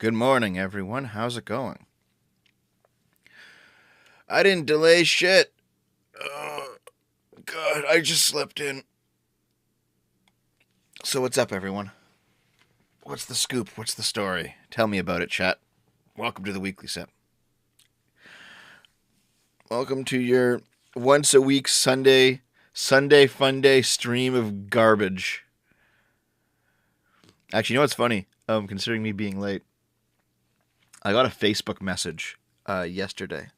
Good morning, everyone. How's it going? I didn't delay shit. Oh, God, I just slept in. So, what's up, everyone? What's the scoop? What's the story? Tell me about it, chat. Welcome to the Weekly Sip. Welcome to your once a week Sunday fun day stream of garbage. Actually, you know what's funny? Considering me being late, I got a Facebook message yesterday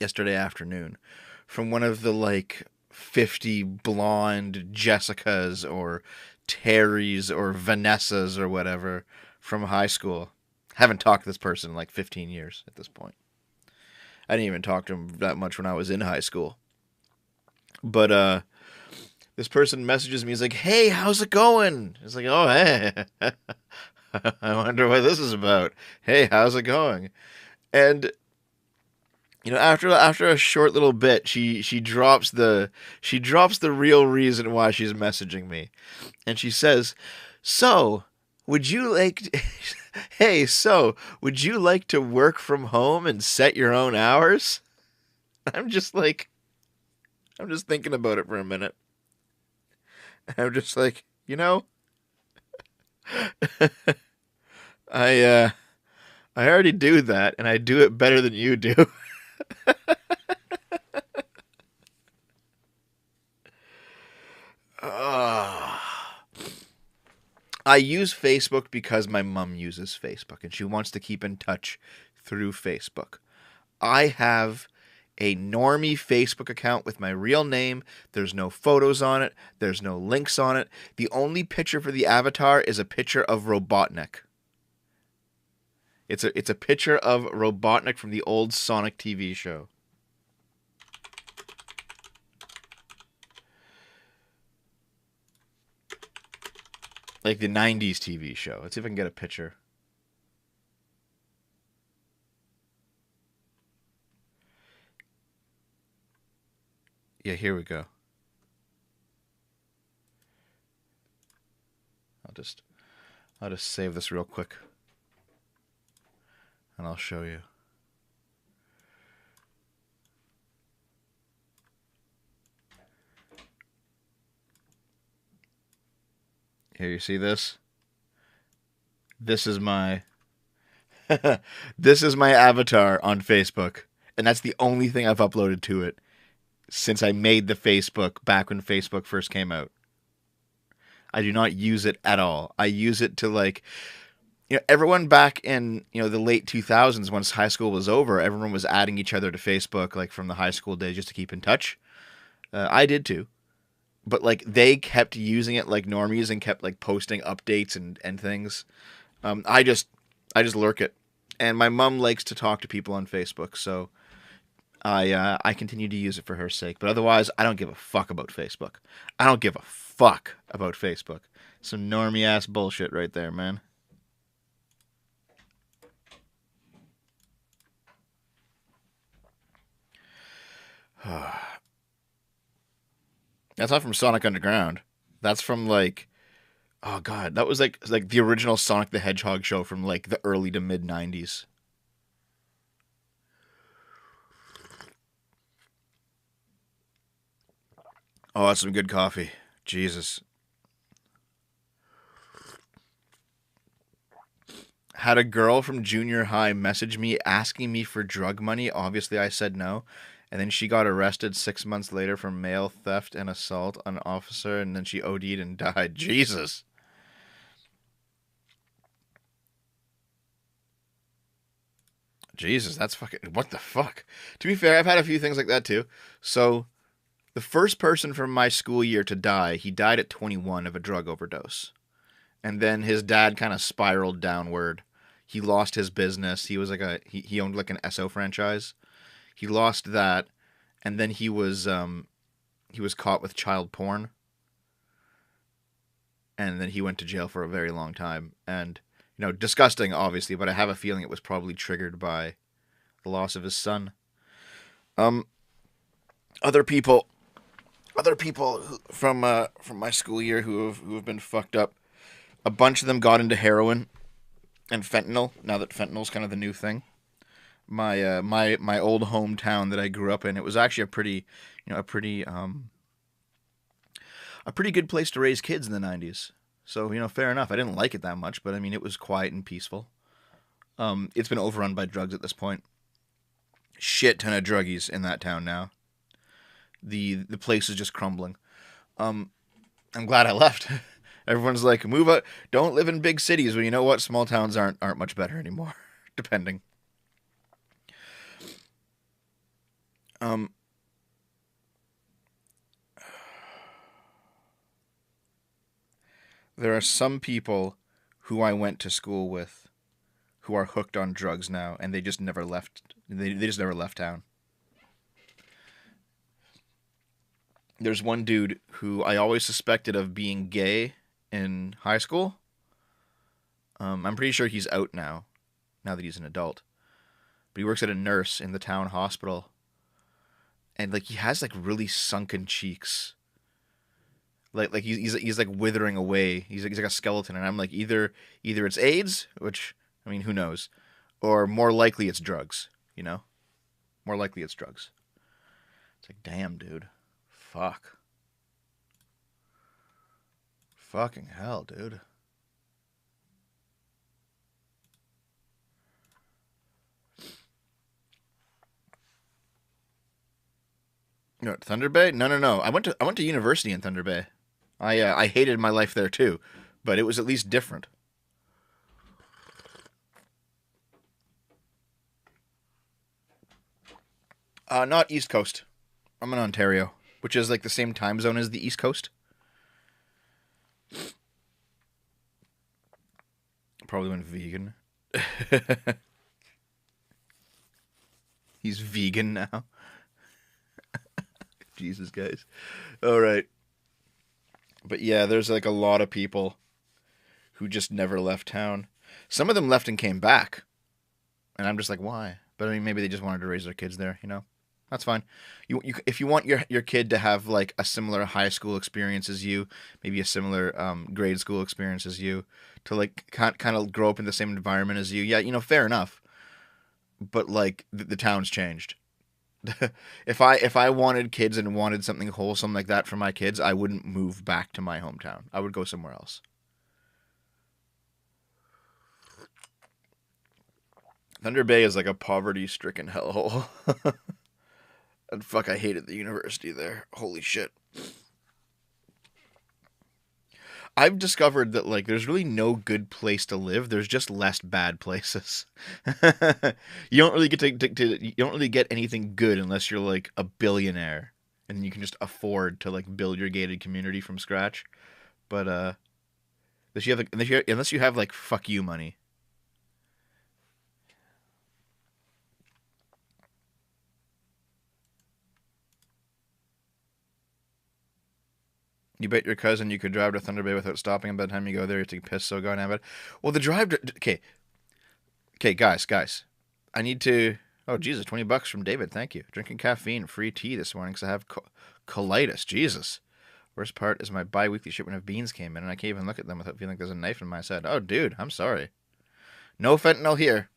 afternoon, from one of the 50 blonde Jessicas or Terrys or Vanessas or whatever from high school. Haven't talked to this person in 15 years at this point. I didn't even talk to him that much when I was in high school. But this person messages me. He's like, "Hey, how's it going?" It's like, "Oh, hey." I wonder what this is about. Hey, how's it going? And after a short little bit, she drops the real reason why she's messaging me, and she says, "So, would you like? Hey, so would you like to work from home and set your own hours?" I'm just like, I'm just thinking about it for a minute. I'm just like, I I already do that, and I do it better than you do. I use Facebook because my mom uses Facebook and she wants to keep in touch through Facebook. I have a normie Facebook account with my real name. There's no photos on it. There's no links on it. The only picture for the avatar is a picture of Robotnik. It's a picture of Robotnik from the old Sonic TV show. Like the 90s TV show. Let's see if I can get a picture. Yeah, here we go. I'll just save this real quick. And I'll show you. Here, you see this? This is my this is my avatar on Facebook, and that's the only thing I've uploaded to it since I made the Facebook back when Facebook first came out. I do not use it at all. I use it to everyone back in the late 2000s, once high school was over, everyone was adding each other to Facebook from the high school days just to keep in touch. I did too. But they kept using it like normies and kept posting updates and things. I just lurk it, and my mom likes to talk to people on Facebook, so I continue to use it for her sake. But otherwise, I don't give a fuck about Facebook. I don't give a fuck about Facebook. Some normie ass bullshit right there, man. That's not from Sonic Underground. That's from oh god, that was like the original Sonic the Hedgehog show from the early to mid 90s. Oh, that's some good coffee. Jesus. Had a girl from junior high message me asking me for drug money. Obviously, I said no. And then she got arrested 6 months later for mail theft and assault on an officer, and then she OD'd and died. Jesus. Jesus, that's fucking. What the fuck? To be fair, I've had a few things like that too. So, the first person from my school year to die, he died at 21 of a drug overdose. And then his dad kind of spiraled downward. He lost his business. He was he owned an SO franchise. He lost that, and then he was caught with child porn, and then he went to jail for a very long time. And disgusting, obviously, but I have a feeling it was probably triggered by the loss of his son. Um, other people, from my school year who have been fucked up. A bunch of them got into heroin. And fentanyl. Now that fentanyl's kind of the new thing. My old hometown that I grew up in, it was actually a pretty, a pretty good place to raise kids in the '90s. So fair enough. I didn't like it that much, but I mean, it was quiet and peaceful. It's been overrun by drugs at this point. Shit ton of druggies in that town now. The place is just crumbling. Um, I'm glad I left. Everyone's like, move out. Don't live in big cities. Well, you know what? Small towns aren't much better anymore. Depending. Um, there are some people who I went to school with who are hooked on drugs now, and they just never left. They just never left town. There's one dude who I always suspected of being gay in high school. I'm pretty sure he's out now that he's an adult. But he works at a nurse in the town hospital, and like he has like really sunken cheeks. Like he's like withering away. He's like a skeleton, and I'm like either it's AIDS, which I mean who knows, or more likely it's drugs. You know, more likely it's drugs. It's like damn, dude, fuck, fucking hell, dude. You know, Thunder Bay? No, no, no. I went to university in Thunder Bay. I hated my life there too, but it was at least different. Not East Coast. I'm in Ontario, which is like the same time zone as the East Coast. Probably went vegan. He's vegan now. Jesus, guys. All right, but yeah, there's like a lot of people who just never left town. Some of them left and came back, and I'm just like, why? But I mean, maybe they just wanted to raise their kids there. That's fine. If you want your kid to have like a similar high school experience as you, maybe a similar grade school experience as you, to like kind of grow up in the same environment as you, yeah, fair enough. But like the town's changed. If I wanted kids and wanted something wholesome like that for my kids, I wouldn't move back to my hometown. I would go somewhere else. Thunder Bay is like a poverty-stricken hellhole. And fuck, I hated the university there. Holy shit. I've discovered that like there's really no good place to live. There's just less bad places. You don't really get you don't really get anything good unless you're like a billionaire and you can just afford to like build your gated community from scratch. But unless you have like, unless you have like fuck you money. You bet your cousin you could drive to Thunder Bay without stopping, and by the time you go there, you take a piss so goddamn bad. Well, the drive. Okay, okay, guys. I need to. Oh, Jesus, $20 from David. Thank you. Drinking caffeine, free tea this morning because I have colitis. Jesus. Worst part is my bi-weekly shipment of beans came in, and I can't even look at them without feeling like there's a knife in my side. Oh, dude, I'm sorry. No fentanyl here.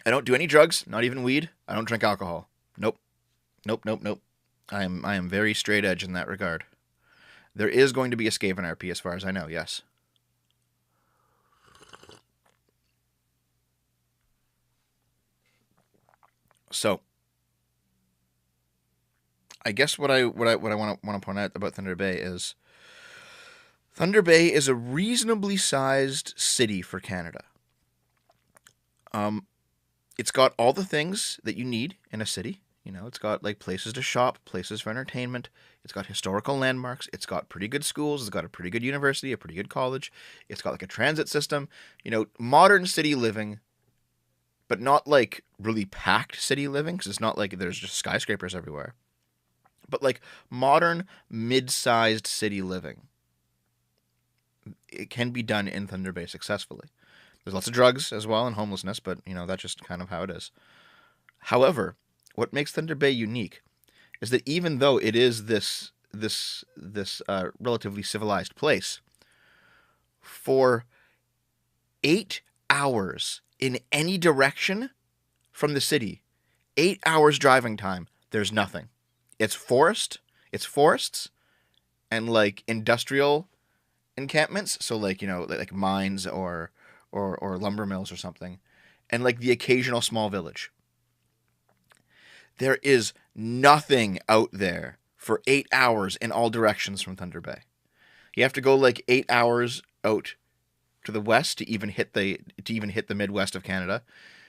I don't do any drugs, not even weed. I don't drink alcohol. Nope. Nope, nope, nope. I am very straight edge in that regard. There is going to be a Skaven RP as far as I know, yes. So, I guess what I want to point out about Thunder Bay is a reasonably sized city for Canada. Um, it's got all the things that you need in a city. It's got like places to shop, places for entertainment. It's got historical landmarks. It's got pretty good schools. It's got a pretty good university, a pretty good college. It's got like a transit system. Modern city living, but not like really packed city living because it's not like there's just skyscrapers everywhere. But like modern, mid-sized city living, it can be done in Thunder Bay successfully. There's lots of drugs as well and homelessness, but that's just kind of how it is. However, what makes Thunder Bay unique is that even though it is this relatively civilized place, for 8 hours in any direction from the city. 8 hours driving time. There's nothing. It's forest. It's forests and like industrial encampments. So like like mines or lumber mills or something, and like the occasional small village. There is nothing out there for 8 hours in all directions from Thunder Bay. You have to go like 8 hours out to the west to even hit the Midwest of Canada.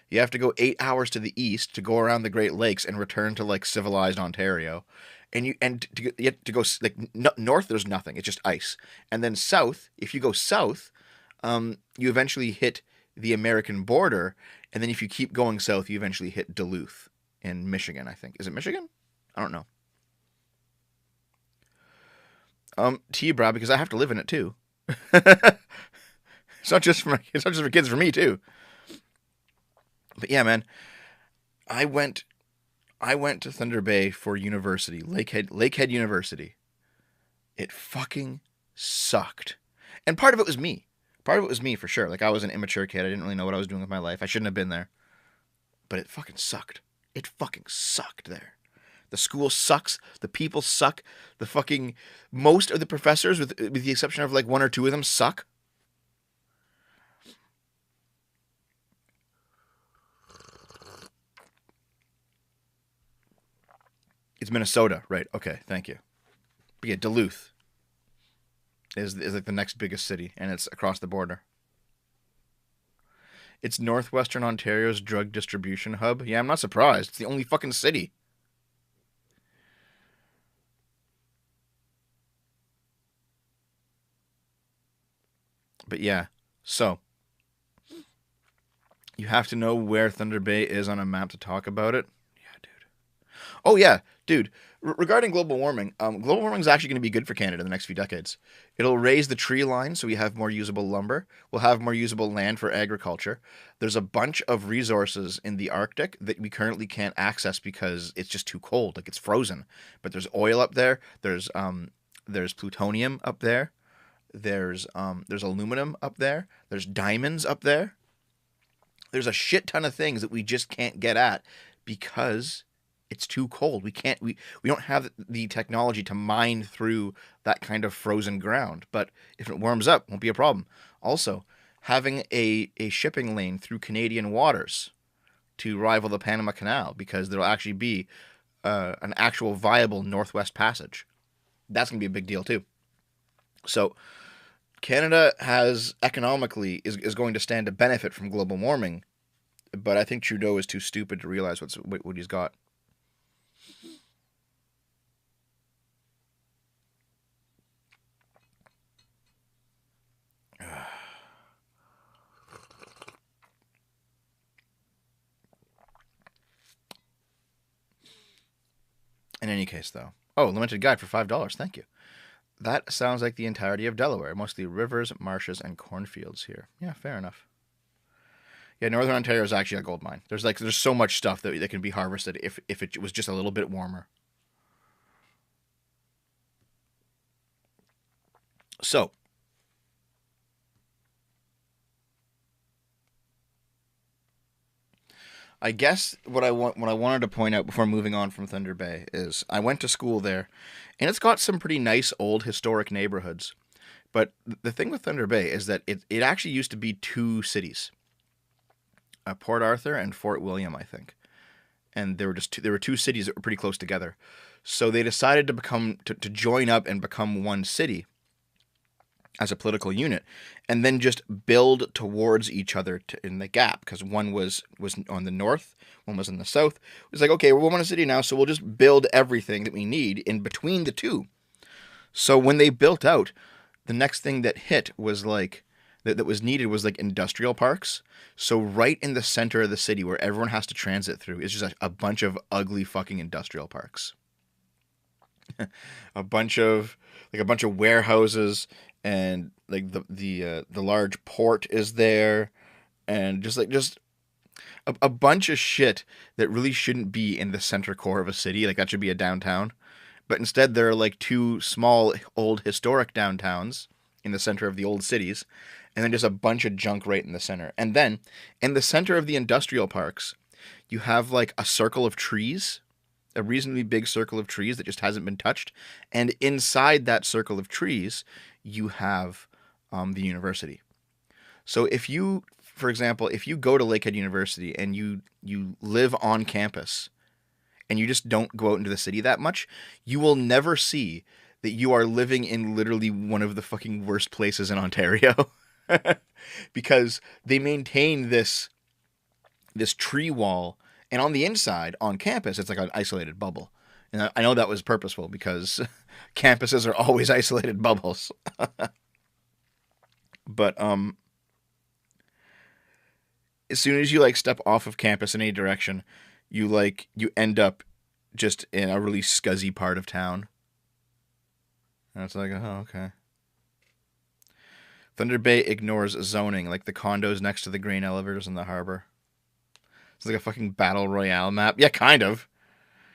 You have to go 8 hours to the east to go around the Great Lakes and return to like civilized Ontario. You have to go like north. There's nothing. It's just ice. And then south, if you go south, you eventually hit the American border. And then if you keep going south, you eventually hit Duluth in Michigan. I think, is it Michigan? I don't know. To you, Brad, because I have to live in it too. It's not just for kids, for me too. But yeah, man, I went to Thunder Bay for university, Lakehead University. It fucking sucked. And part of it was me. Part of it was me for sure. Like, I was an immature kid. I didn't really know what I was doing with my life. I shouldn't have been there. But it fucking sucked. It fucking sucked there. The school sucks. The people suck. The fucking most of the professors, with the exception of like one or two of them, suck. It's Minnesota, right? Okay, thank you. But yeah, Duluth is like the next biggest city, and it's across the border. It's northwestern Ontario's drug distribution hub. Yeah, I'm not surprised. It's the only fucking city. But yeah, so you have to know where Thunder Bay is on a map to talk about it. Yeah, dude. Oh yeah, dude. Regarding global warming is actually going to be good for Canada in the next few decades. It'll raise the tree line so we have more usable lumber. We'll have more usable land for agriculture. There's a bunch of resources in the Arctic that we currently can't access because it's just too cold, like it's frozen. But there's oil up there. There's plutonium up there. There's aluminum up there. There's diamonds up there. There's a shit ton of things that we just can't get at because it's too cold. We don't have the technology to mine through that kind of frozen ground. But if it warms up, won't be a problem. Also, having a shipping lane through Canadian waters to rival the Panama Canal, because there'll actually be an actual viable Northwest Passage. That's going to be a big deal too. So Canada has economically is going to stand to benefit from global warming, but I think Trudeau is too stupid to realize what he's got. In any case, though. Oh, limited guide for $5. Thank you. That sounds like the entirety of Delaware, mostly rivers, marshes, and cornfields here. Yeah, fair enough. Yeah, Northern Ontario is actually a gold mine. There's so much stuff that can be harvested if it was just a little bit warmer. So, I guess what I wanted to point out before moving on from Thunder Bay is I went to school there, and it's got some pretty nice old historic neighborhoods. But the thing with Thunder Bay is that it actually used to be two cities, Port Arthur and Fort William, I think. And there were two cities that were pretty close together. So they decided to join up and become one city as a political unit, and then just build towards each other in the gap, because one was on the north, one was in the south. It was like, okay, we're one city now, so we'll just build everything that we need in between the two. So when they built out, the next thing that hit was like that was needed was like industrial parks. So right in the center of the city where everyone has to transit through is just a bunch of ugly fucking industrial parks. a bunch of warehouses, and like the large port is there, and just a bunch of shit that really shouldn't be in the center core of a city. Like, that should be a downtown, but instead there are like two small old historic downtowns in the center of the old cities, and then just a bunch of junk right in the center. And then in the center of the industrial parks, you have like a circle of trees, a reasonably big circle of trees that just hasn't been touched. And inside that circle of trees, you have the university. So if you, for example, if you go to Lakehead University and you live on campus and you just don't go out into the city that much, you will never see that you are living in literally one of the fucking worst places in Ontario. Because they maintain this tree wall, and on the inside on campus it's like an isolated bubble. And I know that was purposeful because campuses are always isolated bubbles. But as soon as you like step off of campus in any direction, you end up just in a really scuzzy part of town. And it's like, oh, okay. Thunder Bay ignores zoning, like the condos next to the grain elevators in the harbor. It's like a fucking battle royale map. Yeah, kind of.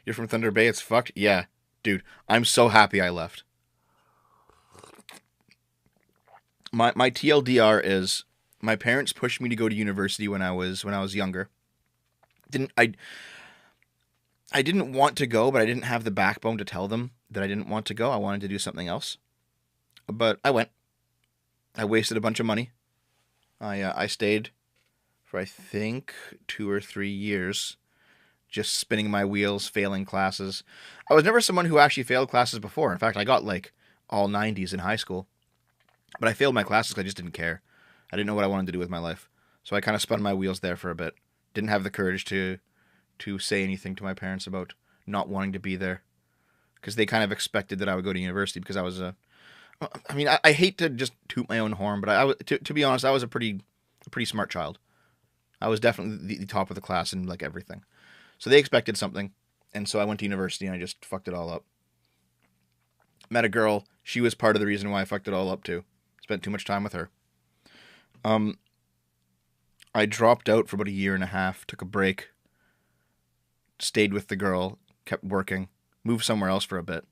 You're from Thunder Bay, it's fucked? Yeah. Dude, I'm so happy I left. My TLDR is my parents pushed me to go to university when I was younger. Didn't I didn't want to go, but I didn't have the backbone to tell them that I didn't want to go. I wanted to do something else. But I went. I wasted a bunch of money. I stayed for I think 2 or 3 years, just spinning my wheels, failing classes. I was never someone who actually failed classes before. In fact, I got like all 90s in high school. But I failed my classes because I just didn't care. I didn't know what I wanted to do with my life. So I kind of spun my wheels there for a bit. Didn't have the courage to say anything to my parents about not wanting to be there. Because they kind of expected that I would go to university because I was a... I mean, I hate to just toot my own horn, but to be honest, I was a pretty smart child. I was definitely the top of the class in like everything. So they expected something. And so I went to university and I just fucked it all up. Met a girl. She was part of the reason why I fucked it all up too. Spent too much time with her. I dropped out for about a year and a half, took a break, stayed with the girl, kept working, moved somewhere else for a bit,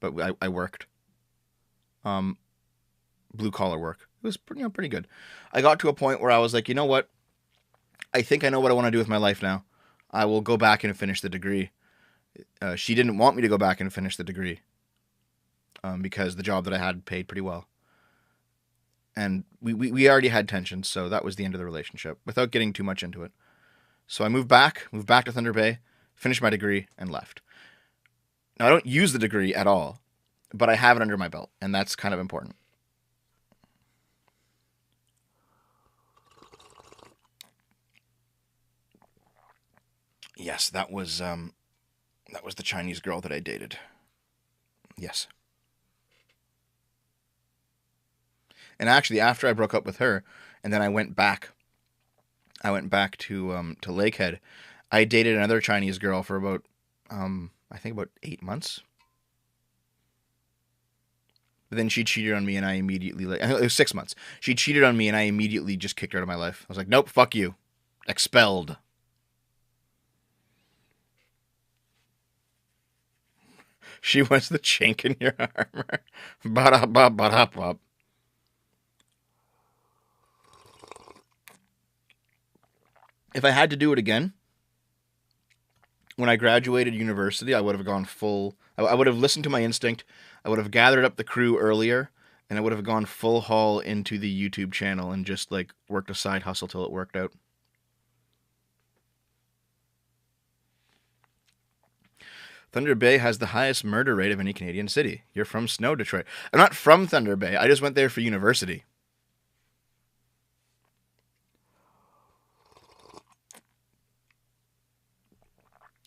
but I worked. Blue collar work. It was pretty good. I got to a point where I was like, you know what? I think I know what I want to do with my life now. I will go back and finish the degree. She didn't want me to go back and finish the degree because the job that I had paid pretty well. And we already had tensions, so that was the end of the relationship, without getting too much into it. So I moved back to Thunder Bay, finished my degree, and left. Now, I don't use the degree at all, but I have it under my belt, and that's kind of important. Yes, that was the Chinese girl that I dated. Yes. And actually, after I broke up with her, and then I went back to Lakehead. I dated another Chinese girl for about I think about 8 months. But then she cheated on me, and I immediately it was 6 months. She cheated on me, and I immediately just kicked her out of my life. I was like, nope, fuck you, expelled. She was the chink in your armor. Ba-da-ba-ba-da-ba. If I had to do it again, when I graduated university, I would have gone full. I would have listened to my instinct. I would have gathered up the crew earlier, and I would have gone full haul into the YouTube channel and just like worked a side hustle till it worked out. Thunder Bay has the highest murder rate of any Canadian city. You're from Snow, Detroit. I'm not from Thunder Bay. I just went there for university.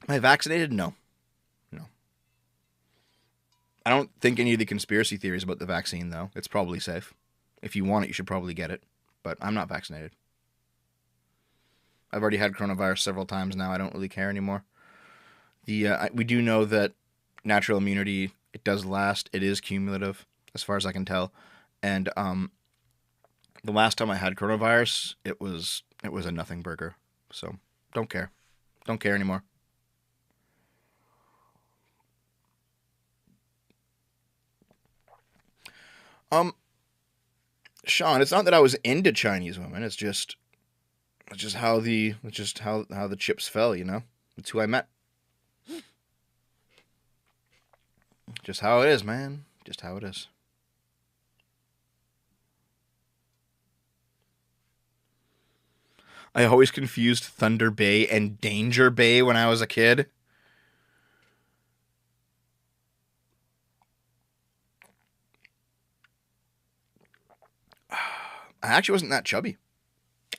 Am I vaccinated? No. No. I don't think any of the conspiracy theories about the vaccine, though. It's probably safe. If you want it, you should probably get it. But I'm not vaccinated. I've already had coronavirus several times now. I don't really care anymore. We do know that natural immunity, it does last. It is cumulative, as far as I can tell. And the last time I had coronavirus, it was a nothing burger. So don't care. Don't care anymore. Um, Sean, it's not that I was into Chinese women. It's just how the chips fell. You know, it's who I met. Just how it is, man. Just how it is. I always confused Thunder Bay and Danger Bay when I was a kid. I actually wasn't that chubby.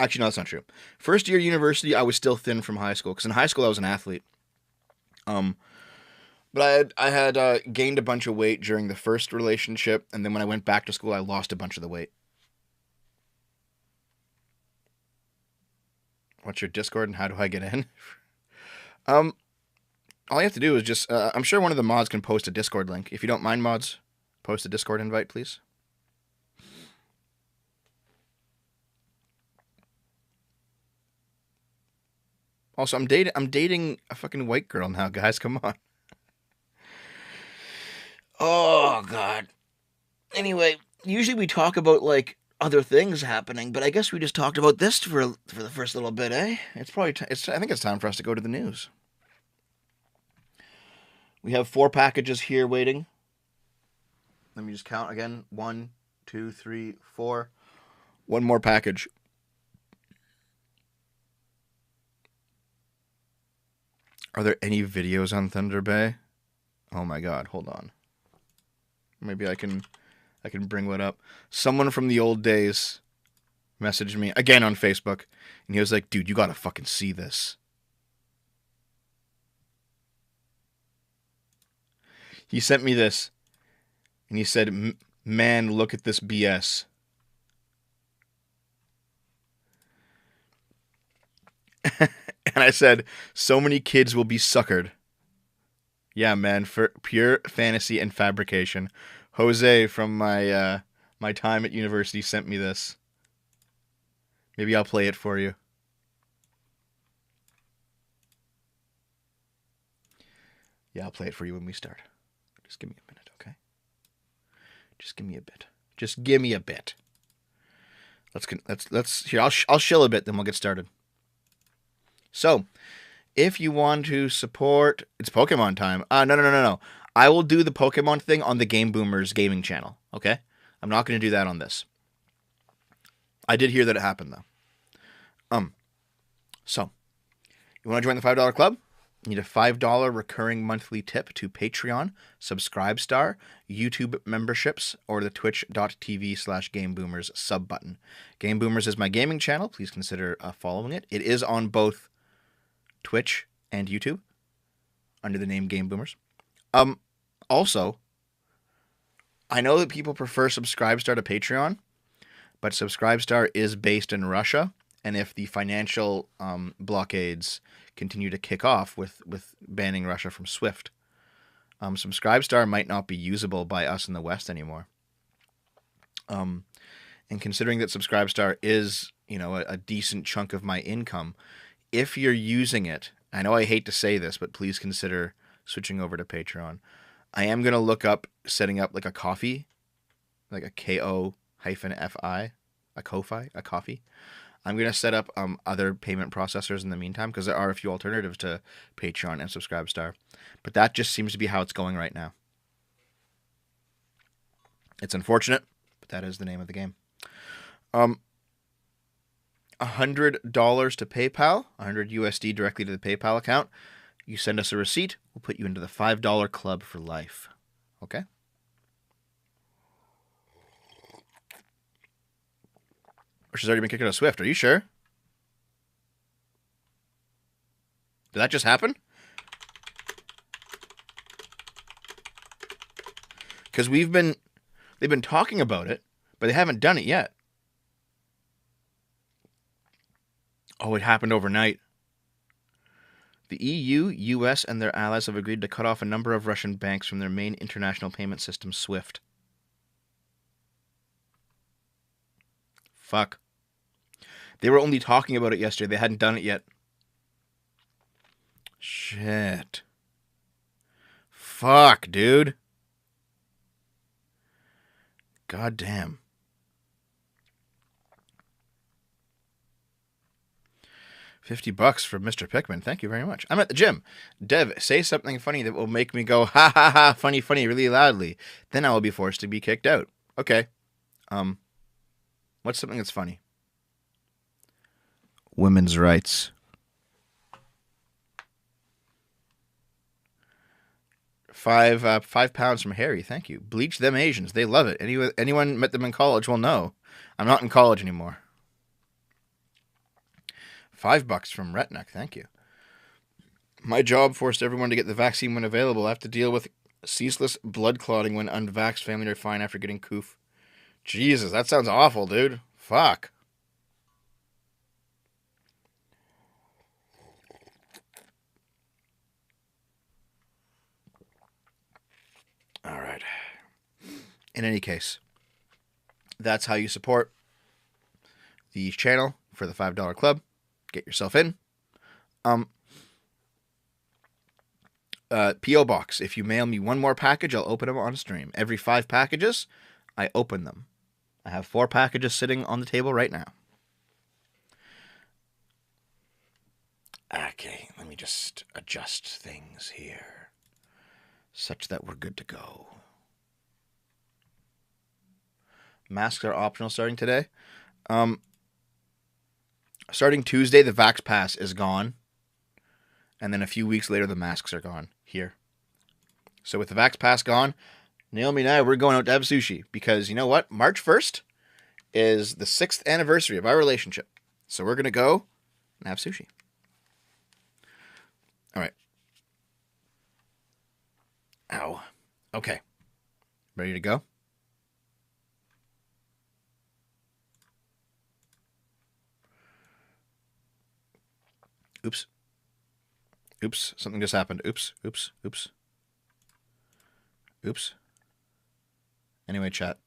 Actually, no, that's not true. First year university, I was still thin from high school because in high school I was an athlete. Um, but I had gained a bunch of weight during the first relationship, and then when I went back to school, I lost a bunch of the weight. What's your Discord and how do I get in? um, all you have to do is just I'm sure one of the mods can post a Discord link. If you don't mind, mods, post a Discord invite, please. Also, I'm dating a fucking white girl now, guys. Come on. Oh god. Anyway, usually we talk about like other things happening, but I guess we just talked about this for the first little bit, eh? It's probably I think it's time for us to go to the news. We have 4 packages here waiting. Let me just count again. 1, 2, 3, 4. One more package. Are there any videos on Thunder Bay? Oh my god, hold on. Maybe I can bring one up. Someone from the old days messaged me again on Facebook, and he was like, "Dude, you gotta fucking see this." He sent me this, and he said, "Man, look at this BS." And I said, "So many kids will be suckered." Yeah, man, for pure fantasy and fabrication. Jose from my time at university sent me this. Maybe I'll play it for you. Yeah, I'll play it for you when we start. Just give me a minute, okay? Just give me a bit. Just give me a bit. Let's here. I'll shill a bit, then we'll get started. So, if you want to support, it's Pokemon time. No. I will do the Pokemon thing on the Game Boomers gaming channel. Okay, I'm not going to do that on this. I did hear that it happened though. So you want to join the $5 club? You need a $5 recurring monthly tip to Patreon, Subscribestar, YouTube memberships, or the twitch.tv/GameBoomers sub button. Game Boomers is my gaming channel. Please consider following it. It is on both Twitch and YouTube under the name Game Boomers. Also, I know that people prefer Subscribestar to Patreon, but Subscribestar is based in Russia, and if the financial blockades continue to kick off with banning Russia from SWIFT, Subscribestar might not be usable by us in the West anymore. And considering that Subscribestar is, a decent chunk of my income, if you're using it, I know I hate to say this, but please consider switching over to Patreon. I am going to look up setting up like a coffee, like a Ko-fi, a coffee. I'm going to set up other payment processors in the meantime because there are a few alternatives to Patreon and Subscribestar. But that just seems to be how it's going right now. It's unfortunate, but that is the name of the game. $100 to PayPal, 100 USD directly to the PayPal account. You send us a receipt, we'll put you into the $5 club for life. Okay? Or she's already been kicked out of Swift. Are you sure? Did that just happen? Because they've been talking about it, but they haven't done it yet. Oh, it happened overnight. The EU, US, and their allies have agreed to cut off a number of Russian banks from their main international payment system, SWIFT. Fuck. They were only talking about it yesterday. They hadn't done it yet. Shit. Fuck, dude. God damn. $50 from Mr. Pickman. Thank you very much. I'm at the gym. Dev, say something funny that will make me go, ha ha ha, funny, funny, really loudly. Then I will be forced to be kicked out. Okay. What's something that's funny? Women's rights. £5 from Harry. Thank you. Bleach them Asians. They love it. Anyone met them in college will know. I'm not in college anymore. $5 from Retnuck. Thank you. My job forced everyone to get the vaccine when available. I have to deal with ceaseless blood clotting when unvaxxed family are fine after getting coof. Jesus, that sounds awful, dude. Fuck. All right. In any case, that's how you support the channel for the $5 club. Get yourself in. P.O. Box. If you mail me one more package, I'll open them on stream. Every 5 packages, I open them. I have 4 packages sitting on the table right now. Okay, let me just adjust things here such that we're good to go. Masks are optional starting today. Starting Tuesday, the Vax Pass is gone. And then a few weeks later, the masks are gone here. So with the Vax Pass gone, Naomi and I, we're going out to have sushi. Because you know what? March 1st is the 6th anniversary of our relationship. So we're going to go and have sushi. All right. Ow. Okay. Ready to go? Oops. Oops. Something just happened. Oops. Oops. Oops. Oops. Anyway, chat.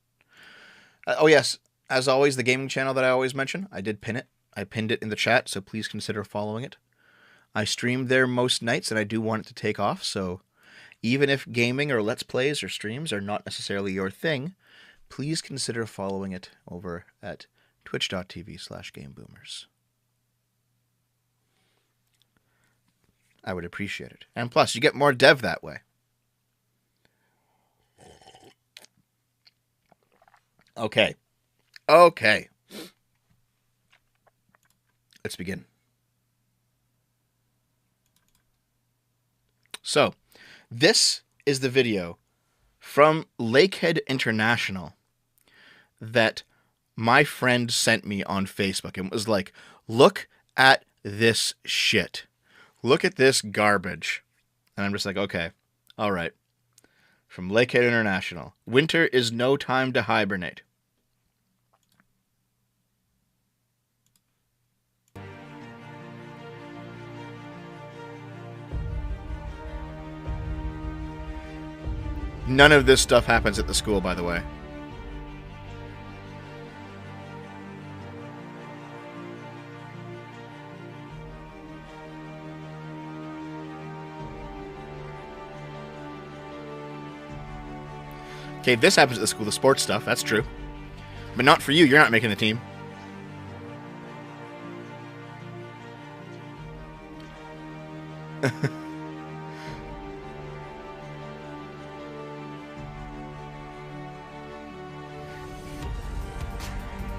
Oh, yes. As always, the gaming channel that I always mention, I did pin it. I pinned it in the chat, so please consider following it. I stream there most nights, and I do want it to take off, so even if gaming or Let's Plays or streams are not necessarily your thing, please consider following it over at twitch.tv/GameBoomers. I would appreciate it. And plus, you get more dev that way. Okay. Okay. Let's begin. So, this is the video from Lakehead International that my friend sent me on Facebook. It was like, look at this shit. Look at this garbage. And I'm just like, okay, all right. From Lakehead International. Winter is no time to hibernate. None of this stuff happens at the school, by the way. Okay, this happens at the school, the sports stuff, that's true. But not for you, you're not making the team.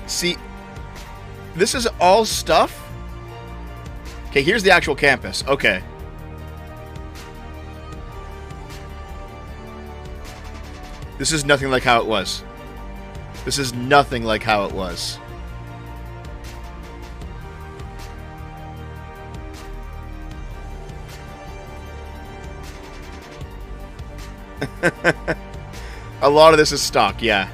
See, this is all stuff. Okay, here's the actual campus. Okay. This is nothing like how it was. This is nothing like how it was. A lot of this is stock, yeah.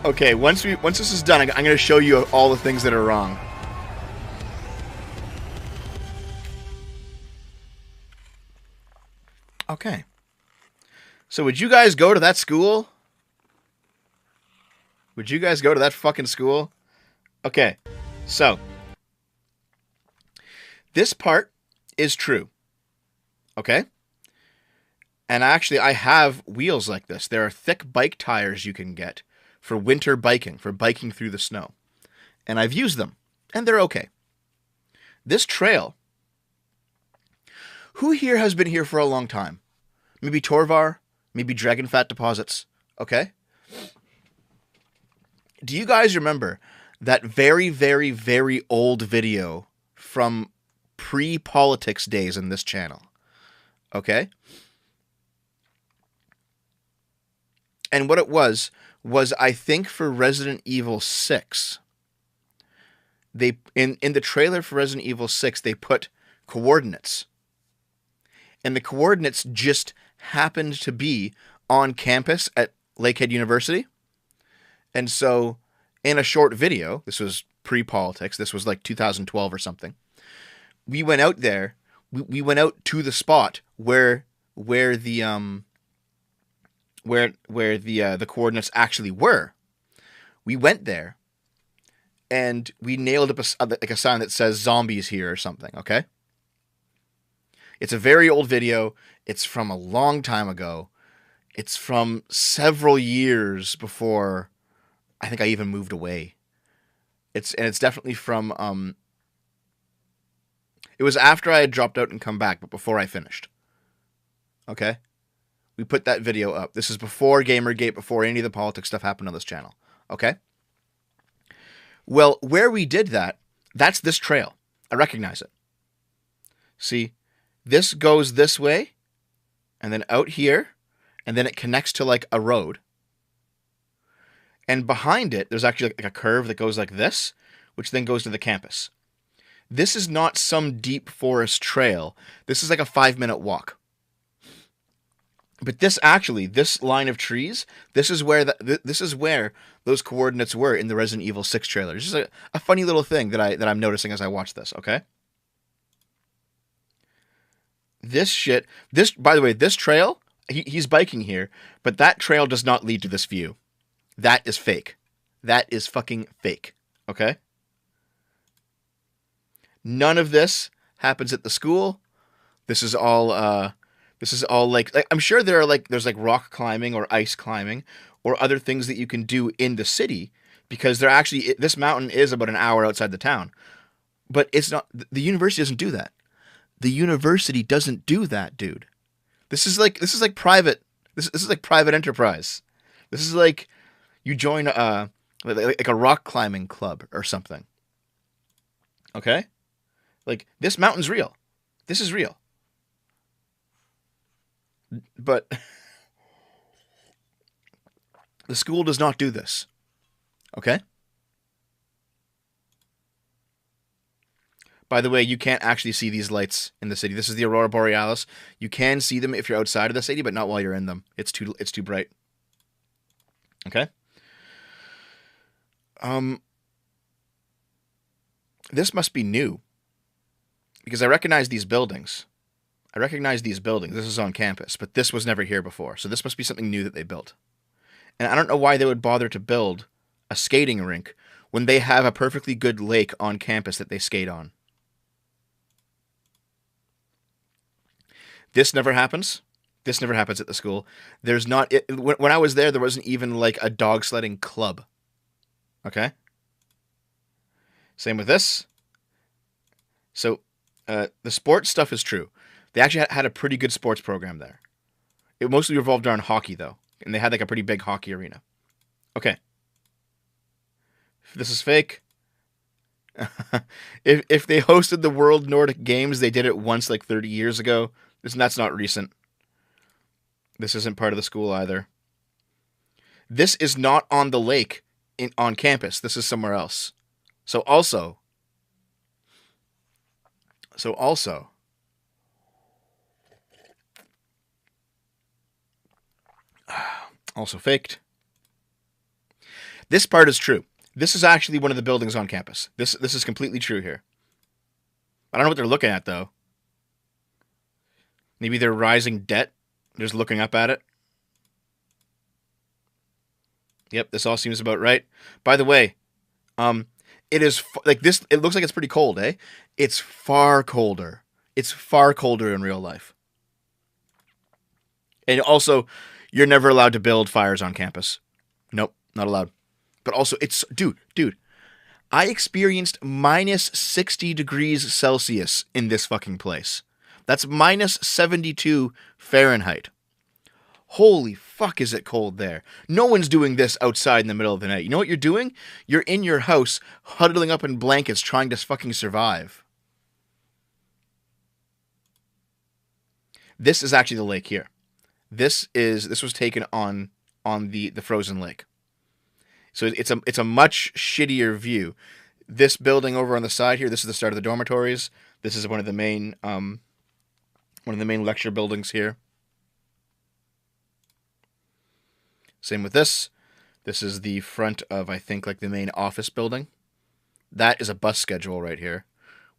Okay, once this is done, I'm going to show you all the things that are wrong. Okay. So would you guys go to that school? Would you guys go to that fucking school? Okay. So this part is true. Okay? And actually, I have wheels like this. There are thick bike tires you can get for winter biking, for biking through the snow. And I've used them, and they're okay. This trail, who here has been here for a long time? Maybe Torvar, maybe Dragon Fat Deposits, okay? Do you guys remember that very, very, very old video from pre-politics days in this channel? Okay? And what it was I think for Resident Evil 6, they in the trailer for Resident Evil 6, they put coordinates. And the coordinates just happened to be on campus at Lakehead University. And so in a short video, this was pre-politics, this was like 2012 or something, we went out there, we went out to the spot where the coordinates actually were. We went there, and we nailed up a sign that says "zombies here" or something. Okay, it's a very old video. It's from a long time ago. It's from several years before I think I even moved away. It's definitely from it was after I had dropped out and come back, but before I finished. Okay? We put that video up. This is before Gamergate, before any of the politics stuff happened on this channel. Okay? Well, where we did that, that's this trail. I recognize it. See, this goes this way, and then out here, and then it connects to like a road. And behind it, there's actually like a curve that goes like this, which then goes to the campus. This is not some deep forest trail. This is like a 5-minute walk. But this line of trees, this is where those coordinates were in the Resident Evil 6 trailer. It's just a funny little thing that I'm noticing as I watch this, okay? By the way, this trail, he's biking here, but that trail does not lead to this view. That is fake. That is fucking fake, okay? None of this happens at the school. This is all like I'm sure there's like rock climbing or ice climbing or other things that you can do in the city, because this mountain is about an hour outside the town. But it's not, the university doesn't do that. The university doesn't do that, dude. This is like private enterprise. This is like you join like a rock climbing club or something. Okay? Like, this mountain's real. This is real. But the school does not do this. Okay? By the way, you can't actually see these lights in the city. This is the Aurora Borealis. You can see them if you're outside of the city, but not while you're in them. It's too bright. Okay? This must be new, because I recognize these buildings. This is on campus, but this was never here before. So this must be something new that they built. And I don't know why they would bother to build a skating rink when they have a perfectly good lake on campus that they skate on. This never happens. This never happens at the school. There's not... When I was there wasn't even like a dog sledding club. Okay? Same with this. So, the sports stuff is true. They actually had a pretty good sports program there. It mostly revolved around hockey, though. And they had like a pretty big hockey arena. Okay. This is fake. If they hosted the World Nordic Games, they did it once like 30 years ago. That's not recent. This isn't part of the school either. This is not on the lake on campus. This is somewhere else. So also, faked. This part is true. This is actually one of the buildings on campus. This is completely true here. I don't know what they're looking at, though. Maybe they're rising debt. They're just looking up at it. Yep, this all seems about right. By the way, it is like this. It looks like it's pretty cold, eh? It's far colder. It's far colder in real life. And also, you're never allowed to build fires on campus. Nope, not allowed. But also, it's dude. I experienced minus 60 degrees Celsius in this fucking place. That's minus 72 Fahrenheit. Holy fuck, is it cold there? No one's doing this outside in the middle of the night. You know what you're doing? You're in your house, huddling up in blankets, trying to fucking survive. This is actually the lake here. This was taken on the frozen lake. So it's a much shittier view. This building over on the side here, this is the start of the dormitories. This is one of the main lecture buildings here. Same with this. This is the front of, I think, like the main office building. That is a bus schedule right here,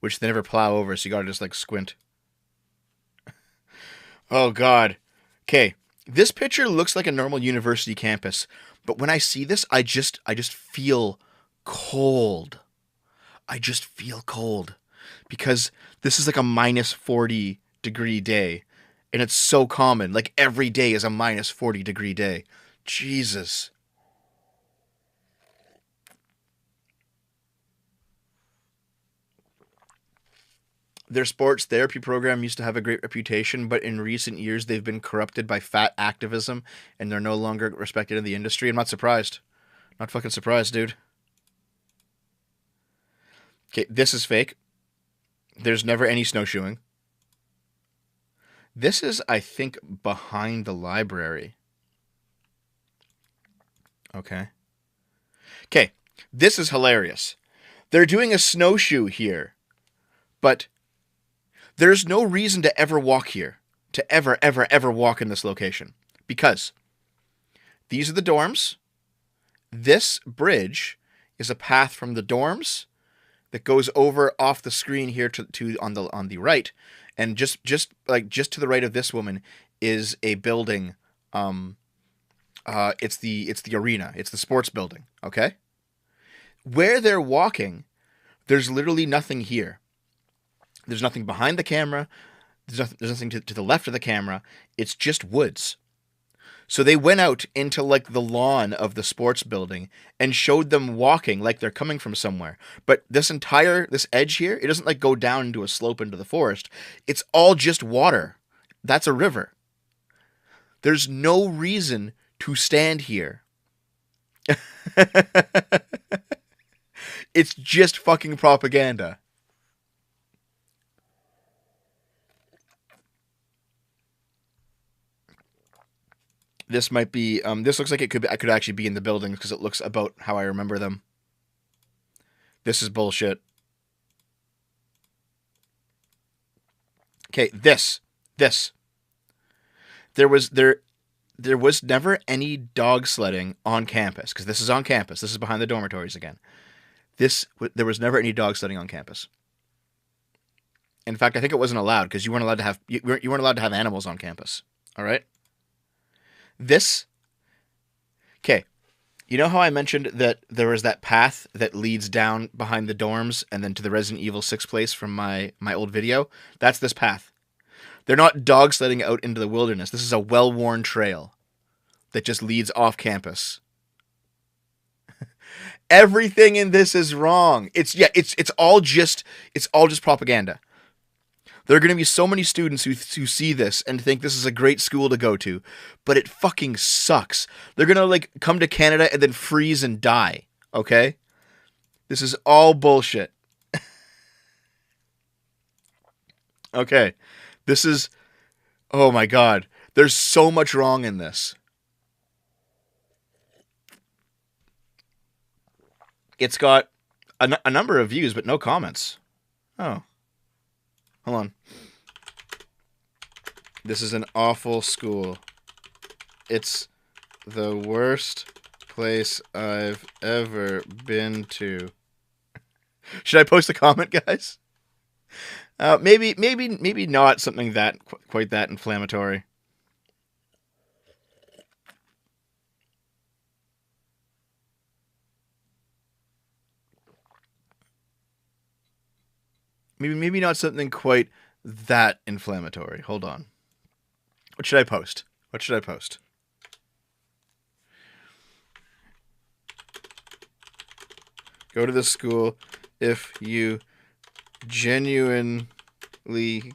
which they never plow over, so you gotta just like squint. Oh god. Okay, this picture looks like a normal university campus, but when I see this, I just feel cold. I just feel cold because this is like a minus 40 degree day, and it's so common. Like every day is a minus 40 degree day. Jesus. Their sports therapy program used to have a great reputation, but in recent years they've been corrupted by fat activism, and they're no longer respected in the industry. I'm not surprised. Not fucking surprised, dude. Okay, this is fake. There's never any snowshoeing. This is, I think, behind the library. Okay. Okay, this is hilarious. They're doing a snowshoe here, but there's no reason to ever walk here, to ever walk in this location, because these are the dorms. This bridge is a path from the dorms that goes over off the screen here to on the right, and just to the right of this woman is a building. It's the arena. It's the sports building. Okay, where they're walking, there's literally nothing here. There's nothing behind the camera. There's nothing to the left of the camera. It's just woods. So they went out into like the lawn of the sports building and showed them walking like they're coming from somewhere. But this edge here, it doesn't like go down into a slope into the forest. It's all just water. That's a river. There's no reason to stand here. It's just fucking propaganda. This might be. This looks like I could actually be in the buildings because it looks about how I remember them. This is bullshit. Okay, this. There was never any dog sledding on campus because this is on campus. This is behind the dormitories again. There was never any dog sledding on campus. In fact, I think it wasn't allowed because you weren't allowed to have animals on campus. All right. Okay, you know how I mentioned that there was that path that leads down behind the dorms and then to the Resident Evil 6 place from my old video? That's this path. They're not dog sledding out into the wilderness. This is a well-worn trail that just leads off campus. Everything in this is wrong. It's all just propaganda. There are going to be so many students who see this and think this is a great school to go to, but it fucking sucks. They're going to like come to Canada and then freeze and die, okay? This is all bullshit. Okay. This is, oh my god. There's so much wrong in this. It's got a number of views, but no comments. Oh. Hold on. This is an awful school. It's the worst place I've ever been to. Should I post a comment, guys? Maybe not something that quite that inflammatory. Maybe not something quite that inflammatory. Hold on. What should I post? What should I post? Go to the school if you genuinely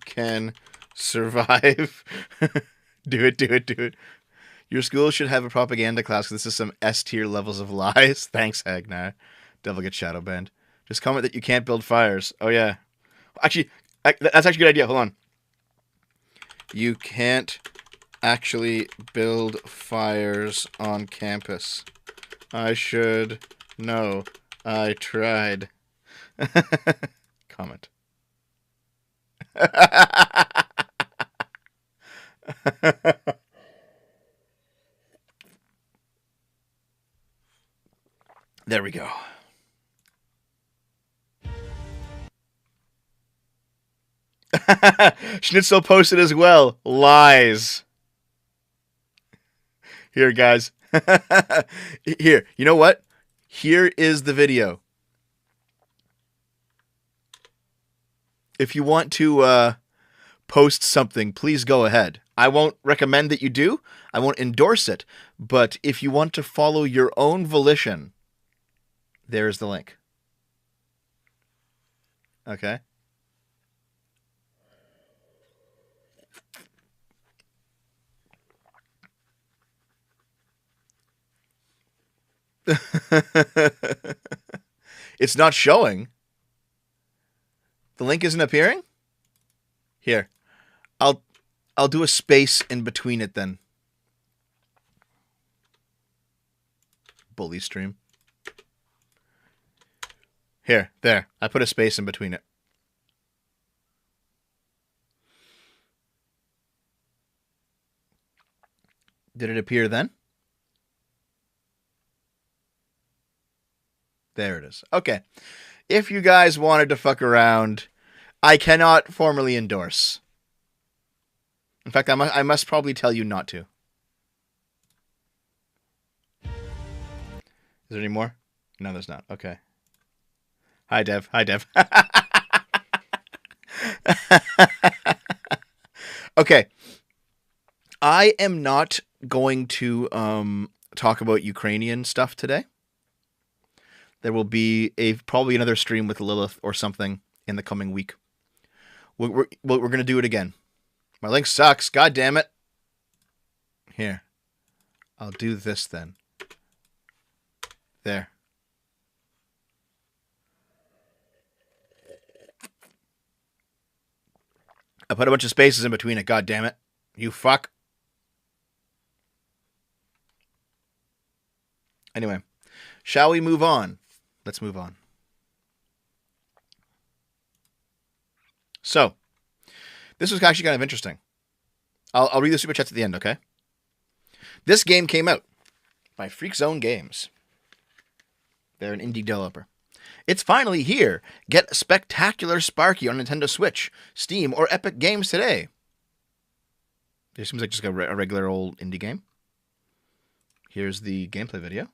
can survive. Do it. Your school should have a propaganda class. This is some S tier levels of lies. Thanks, Agnar. Devil gets shadow banned. Just comment that you can't build fires. Oh, yeah. Actually, that's actually a good idea. Hold on. You can't actually build fires on campus. I should know. I tried. Comment. There we go. Schnitzel posted as well. Lies. Here, guys. Here. You know what? Here is the video. If you want to post something, please go ahead. I won't recommend that you do. I won't endorse it. But if you want to follow your own volition, there's the link. Okay. It's not showing. The link isn't appearing? Here. I'll do a space in between it then. Bully stream. Here, there. I put a space in between it. Did it appear then? There it is. Okay. If you guys wanted to fuck around, I cannot formally endorse. In fact, I must probably tell you not to. Is there any more? No, there's not. Okay. Hi, Dev. Hi, Dev. Okay. I am not going to talk about Ukrainian stuff today. There will be probably another stream with Lilith or something in the coming week. We're going to do it again. My link sucks. God damn it. Here. I'll do this then. There. I put a bunch of spaces in between it. God damn it. You fuck. Anyway. Shall we move on? Let's move on. So, this was actually kind of interesting. I'll read the super chats at the end, okay? This game came out by Freak Zone Games. They're an indie developer. It's finally here. Get Spectacular Sparky on Nintendo Switch, Steam, or Epic Games today. This seems like just a regular old indie game. Here's the gameplay video.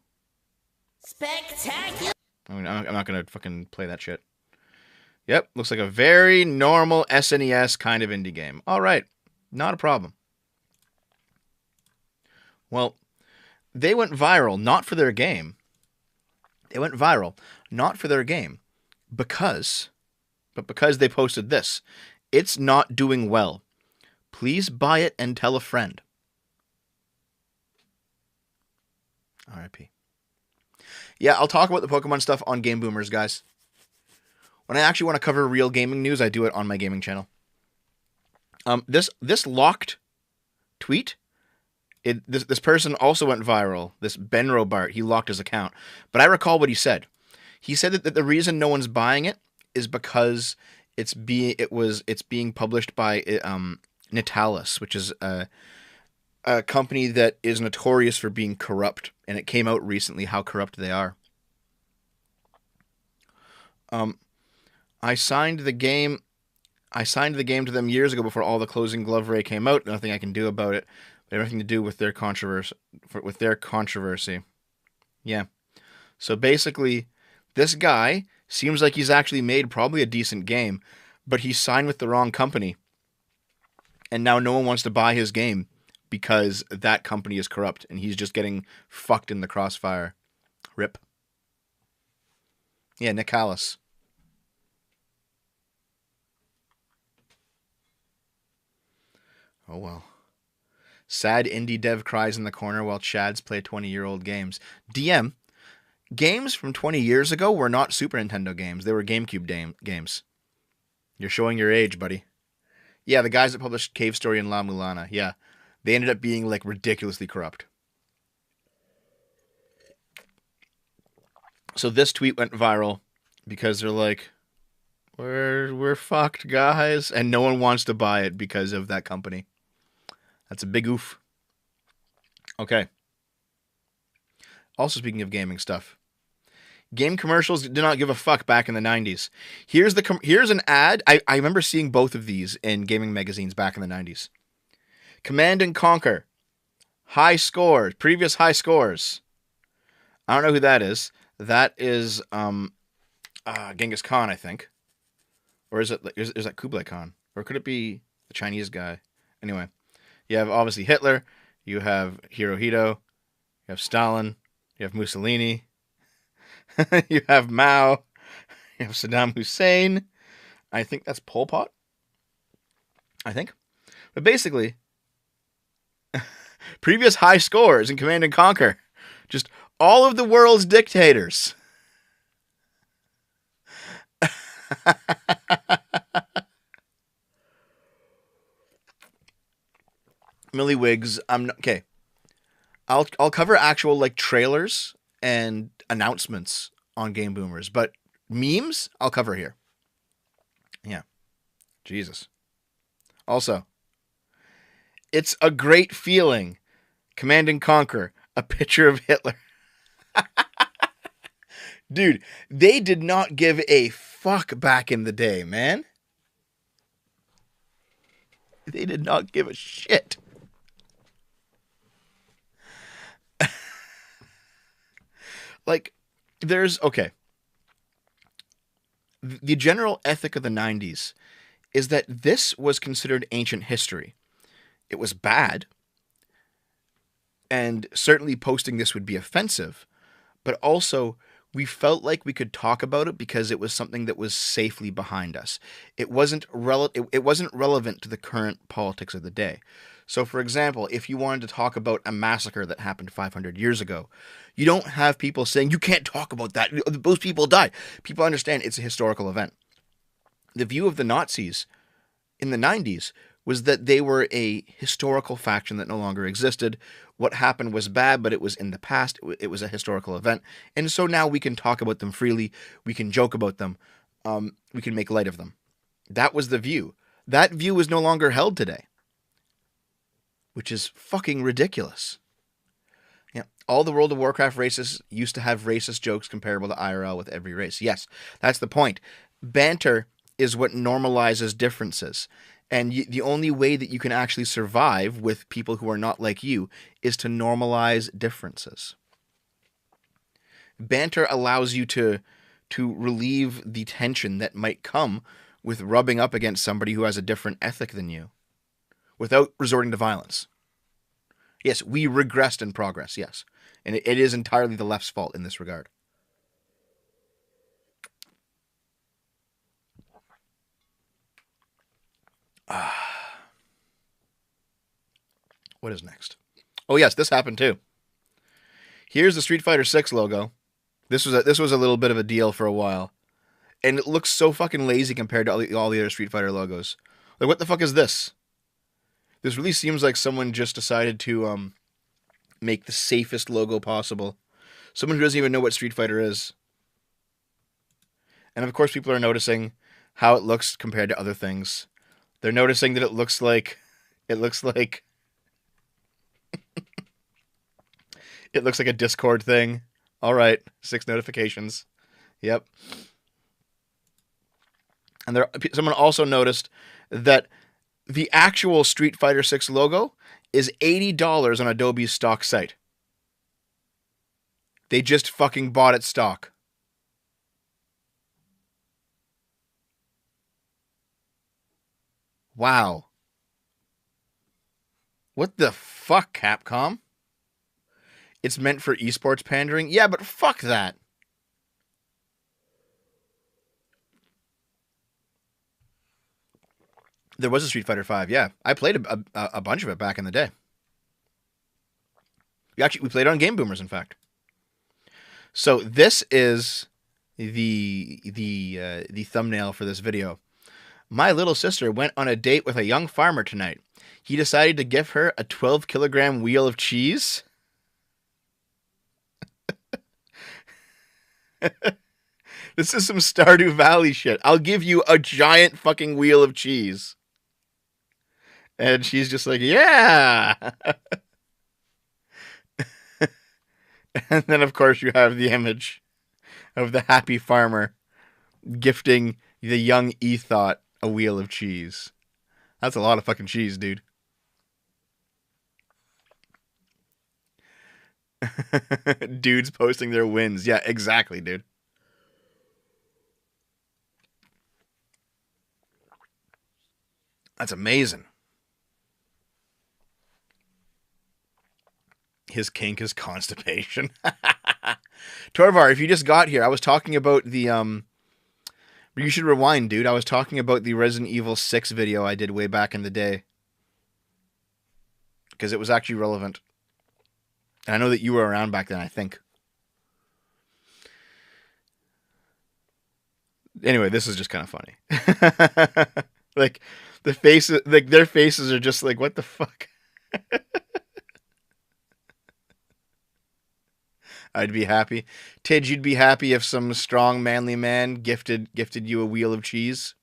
Spectacular. I'm not going to fucking play that shit. Yep, looks like a very normal SNES kind of indie game. All right, not a problem. Well, they went viral not for their game. They went viral not for their game because they posted this. It's not doing well. Please buy it and tell a friend. RIP. Yeah, I'll talk about the Pokemon stuff on Game Boomers, guys. When I actually want to cover real gaming news, I do it on my gaming channel. This locked tweet, this person also went viral. This Ben Robart, he locked his account. But I recall what he said. He said that the reason no one's buying it is because it's being published by Natalis, which is a company that is notorious for being corrupt, and it came out recently how corrupt they are. I signed the game to them years ago before all the Closing Glove Ray came out. Nothing I can do about it. But everything to do with their controversy. Yeah. So basically, this guy seems like he's actually made probably a decent game, but he signed with the wrong company. And now no one wants to buy his game because that company is corrupt and he's just getting fucked in the crossfire. Rip. Yeah, Nick Callis. Oh well. Sad indie dev cries in the corner while Chads play 20-year-old games. DM, games from 20 years ago were not Super Nintendo games. They were GameCube games. You're showing your age, buddy. Yeah, the guys that published Cave Story and La Mulana. Yeah. They ended up being like ridiculously corrupt. So this tweet went viral because they're like, we're fucked, guys, and no one wants to buy it because of that company. That's a big oof. Okay. Also, speaking of gaming stuff, game commercials did not give a fuck back in the 90s. Here's an ad. I remember seeing both of these in gaming magazines back in the 90s. Command and Conquer. High scores. Previous high scores. I don't know who that is. That is Genghis Khan, I think. Or is that Kublai Khan? Or could it be the Chinese guy? Anyway, you have obviously Hitler. You have Hirohito. You have Stalin. You have Mussolini. You have Mao. You have Saddam Hussein. I think that's Pol Pot. I think. But basically, previous high scores in Command and Conquer. Just all of the world's dictators. Milliwigs, okay. I'll cover actual like trailers and announcements on Game Boomers, but memes I'll cover here. Yeah. Jesus. Also, it's a great feeling. Command and Conquer, a picture of Hitler. Dude, they did not give a fuck back in the day, man. They did not give a shit. Like, okay. The general ethic of the 90s is that this was considered ancient history. It was bad, and certainly posting this would be offensive, but also we felt like we could talk about it because it was something that was safely behind us. It wasn't relevant to the current politics of the day. So, for example, if you wanted to talk about a massacre that happened 500 years ago, you don't have people saying, you can't talk about that. Those people died. People understand it's a historical event. The view of the Nazis in the 90s was that they were a historical faction that no longer existed. What happened was bad, but it was in the past. It was a historical event. And so now we can talk about them freely. We can joke about them. We can make light of them. That was the view. That view is no longer held today, which is fucking ridiculous. Yeah, all the World of Warcraft races used to have racist jokes comparable to IRL with every race. Yes, that's the point. Banter is what normalizes differences. And the only way that you can actually survive with people who are not like you is to normalize differences. Banter allows you to relieve the tension that might come with rubbing up against somebody who has a different ethic than you without resorting to violence. Yes, we regressed in progress, yes. And it is entirely the left's fault in this regard. What is next? Oh yes, this happened too. Here's the Street Fighter 6 logo. This was a little bit of a deal for a while. And it looks so fucking lazy compared to all the other Street Fighter logos. Like, what the fuck is this? This really seems like someone just decided to make the safest logo possible. Someone who doesn't even know what Street Fighter is. And of course people are noticing how it looks compared to other things. They're noticing that it looks like it looks like a Discord thing. All right, 6 notifications. Yep. And someone also noticed that the actual Street Fighter 6 logo is $80 on Adobe's stock site. They just fucking bought it stock. Wow. What the fuck, Capcom. It's meant for esports pandering. Yeah, but fuck that. There was a Street Fighter V. Yeah, I played a bunch of it back in the day. We played it on Game Boomers, in fact. So this is the thumbnail for this video. My little sister went on a date with a young farmer tonight. He decided to give her a 12-kilogram wheel of cheese. This is some Stardew Valley shit. I'll give you a giant fucking wheel of cheese. And she's just like, yeah. And then, of course, you have the image of the happy farmer gifting the young Ethot a wheel of cheese. That's a lot of fucking cheese, dude. Dudes posting their wins. Yeah, exactly, dude. That's amazing. His kink is constipation. Torvar, if you just got here, I was talking about the you should rewind, dude. I was talking about the Resident Evil 6 video I did way back in the day. Because it was actually relevant. And I know that you were around back then, I think. Anyway, this is just kind of funny. Like, the faces, like, their faces are just like, what the fuck? I'd be happy. Tidge, you'd be happy if some strong, manly man gifted you a wheel of cheese?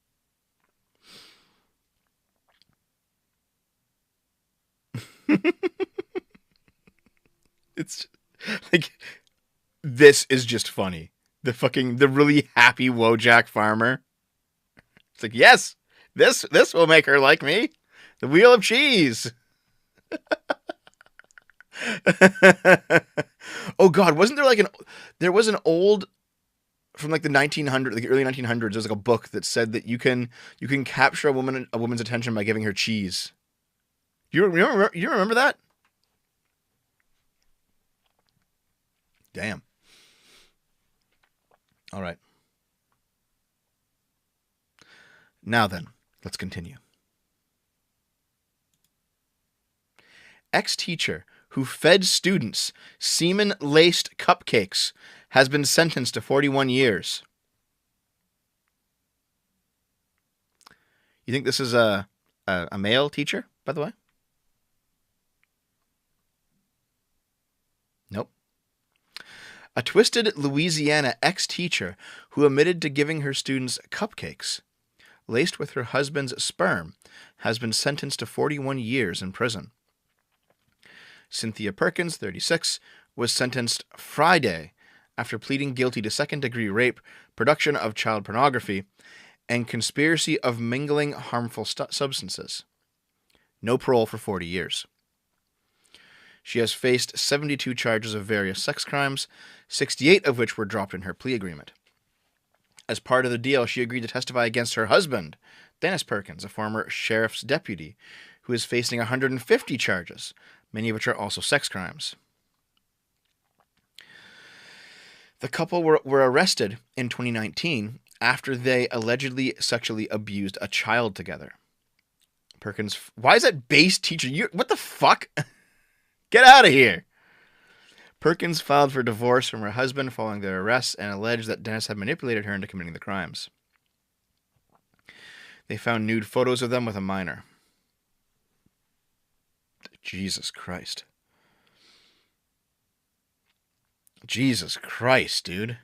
It's like, this is just funny. The really happy Wojak farmer. It's like, yes, this will make her like me. The wheel of cheese. Oh God, wasn't there like there was an old from like the 1900s, like the early 1900s. There's like a book that said that you can capture a woman's attention by giving her cheese. You remember that? Damn. All right. Now then, let's continue. Ex-teacher who fed students semen-laced cupcakes has been sentenced to 41 years. You think this is a male teacher, by the way? Nope. A twisted Louisiana ex-teacher who admitted to giving her students cupcakes laced with her husband's sperm has been sentenced to 41 years in prison. Cynthia Perkins, 36, was sentenced Friday after pleading guilty to second-degree rape, production of child pornography, and conspiracy of mingling harmful substances. No parole for 40 years. She has faced 72 charges of various sex crimes, 68 of which were dropped in her plea agreement. As part of the deal, she agreed to testify against her husband, Dennis Perkins, a former sheriff's deputy, who is facing 150 charges, many of which are also sex crimes. The couple were arrested in 2019 after they allegedly sexually abused a child together. Perkins, why is that base teacher? What the fuck? Get out of here. Perkins filed for divorce from her husband following their arrests and alleged that Dennis had manipulated her into committing the crimes. They found nude photos of them with a minor. Jesus Christ. Jesus Christ, dude.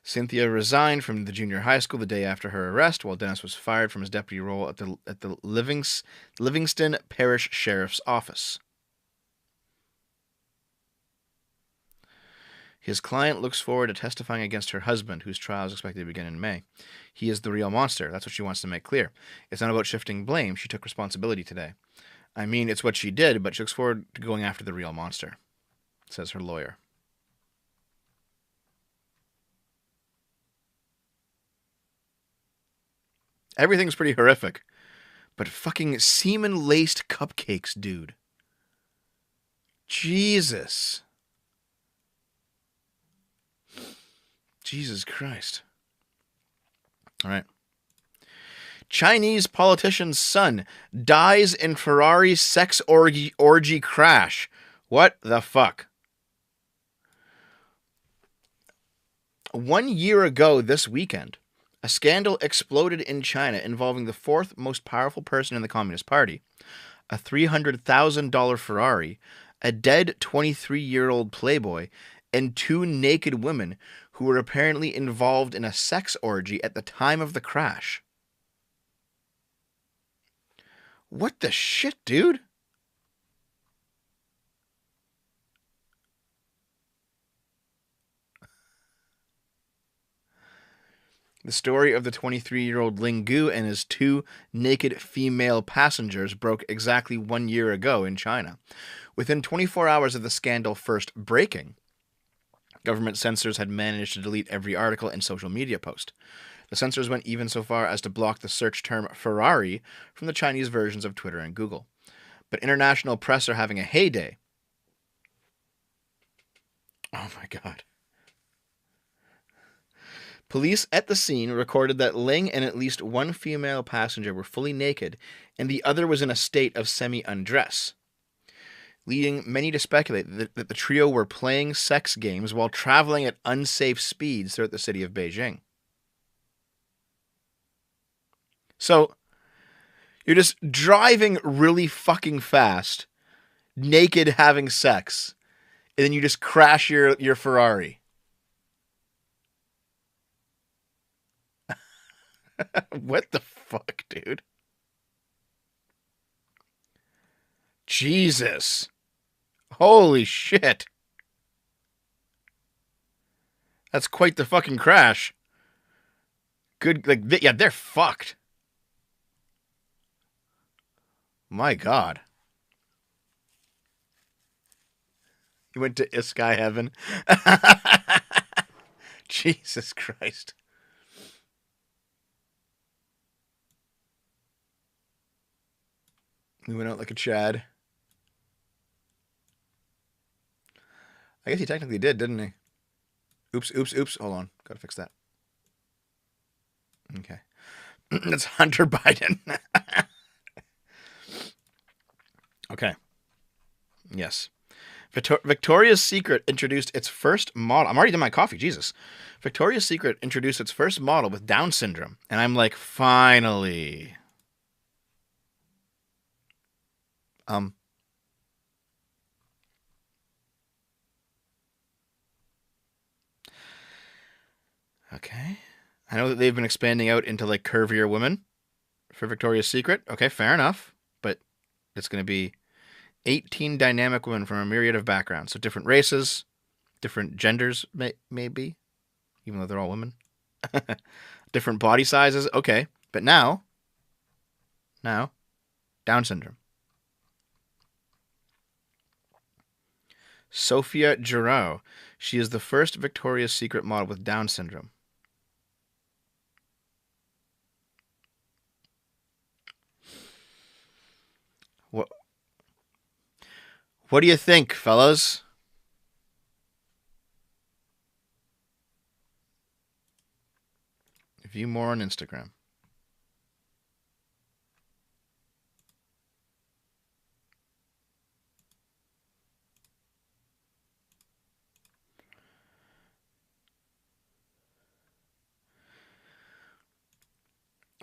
Cynthia resigned from the junior high school the day after her arrest, while Dennis was fired from his deputy role at the Livingston Parish Sheriff's Office. His client looks forward to testifying against her husband, whose trial is expected to begin in May. He is the real monster. That's what she wants to make clear. It's not about shifting blame. She took responsibility today. I mean, it's what she did, but she looks forward to going after the real monster, says her lawyer. Everything's pretty horrific. But fucking semen-laced cupcakes, dude. Jesus. Jesus Christ. All right. Chinese politician's son dies in Ferrari sex orgy crash. What the fuck? 1 year ago this weekend, a scandal exploded in China involving the fourth most powerful person in the Communist Party, a $300,000 Ferrari, a dead 23-year-old playboy, and two naked women who were apparently involved in a sex orgy at the time of the crash. What the shit, dude? The story of the 23-year-old Ling Gu and his two naked female passengers broke exactly 1 year ago in China. Within 24 hours of the scandal first breaking, government censors had managed to delete every article and social media post. The censors went even so far as to block the search term Ferrari from the Chinese versions of Twitter and Google. But international press are having a heyday. Oh my God. Police at the scene recorded that Ling and at least one female passenger were fully naked, and the other was in a state of semi-undress, leading many to speculate that the trio were playing sex games while traveling at unsafe speeds throughout the city of Beijing. So, you're just driving really fucking fast, naked, having sex, and then you just crash your Ferrari. What the fuck, dude? Jesus. Holy shit. That's quite the fucking crash. Good, like, yeah, they're fucked. My God. You went to Sky Heaven. Jesus Christ. He went out like a Chad. I guess he technically did, didn't he? Oops. Hold on. Gotta fix that. Okay. That's Hunter Biden. Okay. Yes. Victoria's Secret introduced its first model. I'm already done my coffee. Jesus. Victoria's Secret introduced its first model with Down syndrome. And I'm like, finally. Okay. I know that they've been expanding out into like curvier women for Victoria's Secret. Okay, fair enough. But it's going to be 18 dynamic women from a myriad of backgrounds. So different races, different genders, maybe, even though they're all women. Different body sizes. Okay. But now, Down syndrome. Sophia Giroux. She is the first Victoria's Secret model with Down syndrome. What do you think, fellas? View more on Instagram.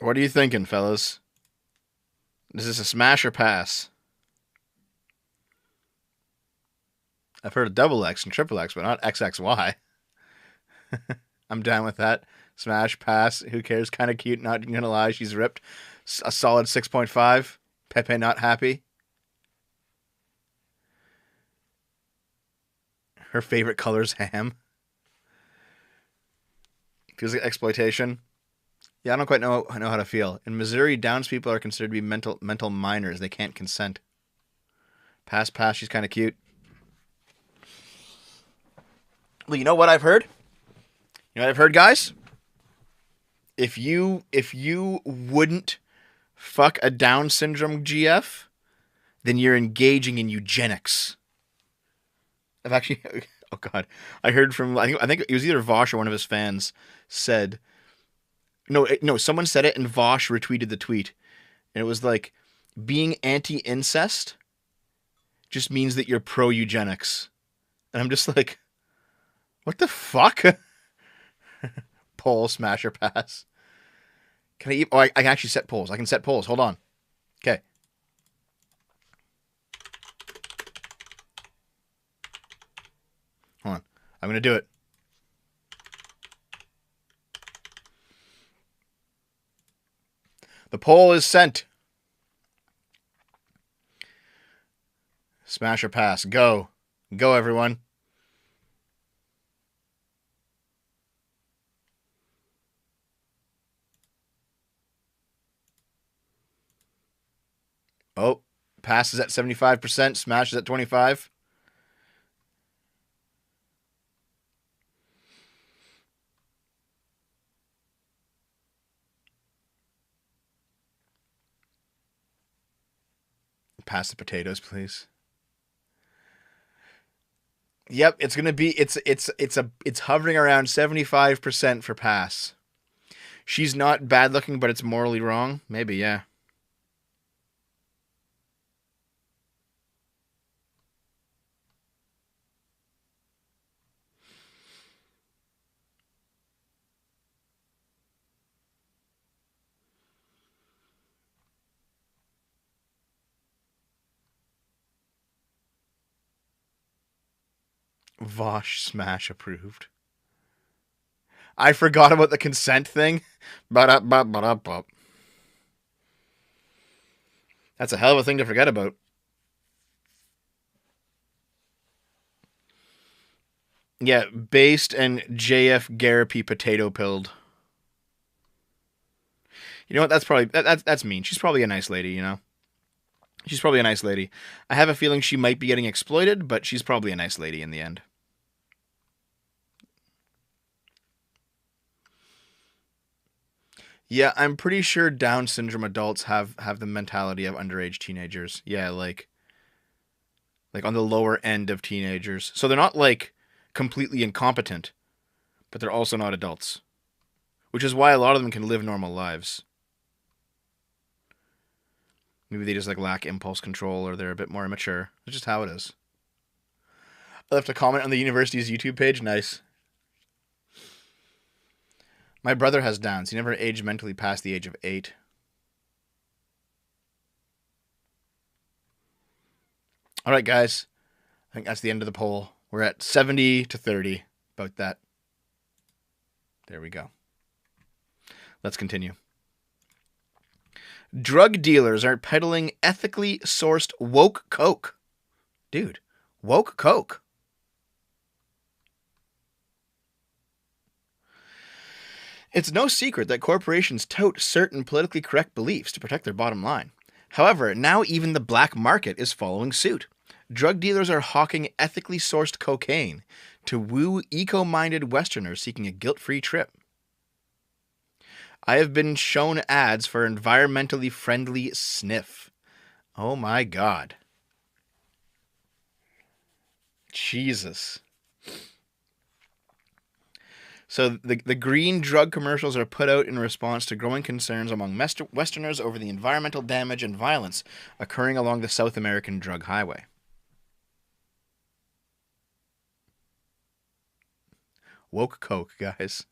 What are you thinking, fellas? Is this a smash or pass? I've heard of double X and triple X, but not XXY. I'm down with that. Smash, pass, who cares? Kind of cute, not gonna lie. She's ripped. A solid 6.5. Pepe not happy. Her favorite color's ham. Feels like exploitation. Yeah, I don't quite know how to feel. In Missouri, Downs people are considered to be mental minors. They can't consent. Pass, she's kind of cute. Well, you know what I've heard? You know what I've heard, guys? If you wouldn't fuck a Down syndrome GF, then you're engaging in eugenics. I've actually, oh god, I heard from I think it was either Vosh or one of his fans said no, someone said it and Vosh retweeted the tweet, and it was like being anti-incest just means that you're pro eugenics, and I'm just like, what the fuck? Poll smasher pass. Can I? Oh, I can actually set polls. I can set polls. Hold on. Okay. Hold on. I'm gonna do it. The poll is sent. Smash or pass. Go. Go, everyone. Oh, pass is at 75%. Smash is at 25%. Pass the potatoes, please. Yep, it's gonna be it's hovering around 75% for pass. She's not bad looking, but it's morally wrong. Maybe, yeah. Vosh smash approved. I forgot about the consent thing. That's a hell of a thing to forget about. Yeah, based and JF Garapi potato pilled. You know what? That's probably that's mean. She's probably a nice lady, you know. She's probably a nice lady. I have a feeling she might be getting exploited, but she's probably a nice lady in the end. Yeah, I'm pretty sure Down syndrome adults have the mentality of underage teenagers. Yeah, like on the lower end of teenagers. So they're not like completely incompetent, but they're also not adults, which is why a lot of them can live normal lives. Maybe they just like lack impulse control or they're a bit more immature. It's just how it is. I left a comment on the university's YouTube page. Nice. My brother has Downs. He never aged mentally past the age of 8. All right, guys. I think that's the end of the poll. We're at 70 to 30. About that. There we go. Let's continue. Drug dealers are peddling ethically sourced woke coke. Dude, woke coke. It's no secret that corporations tout certain politically correct beliefs to protect their bottom line. However, now even the black market is following suit. Drug dealers are hawking ethically sourced cocaine to woo eco-minded Westerners seeking a guilt-free trip. I have been shown ads for environmentally friendly sniff. Oh my god. Jesus. So the green drug commercials are put out in response to growing concerns among Westerners over the environmental damage and violence occurring along the South American drug highway. Woke coke, guys.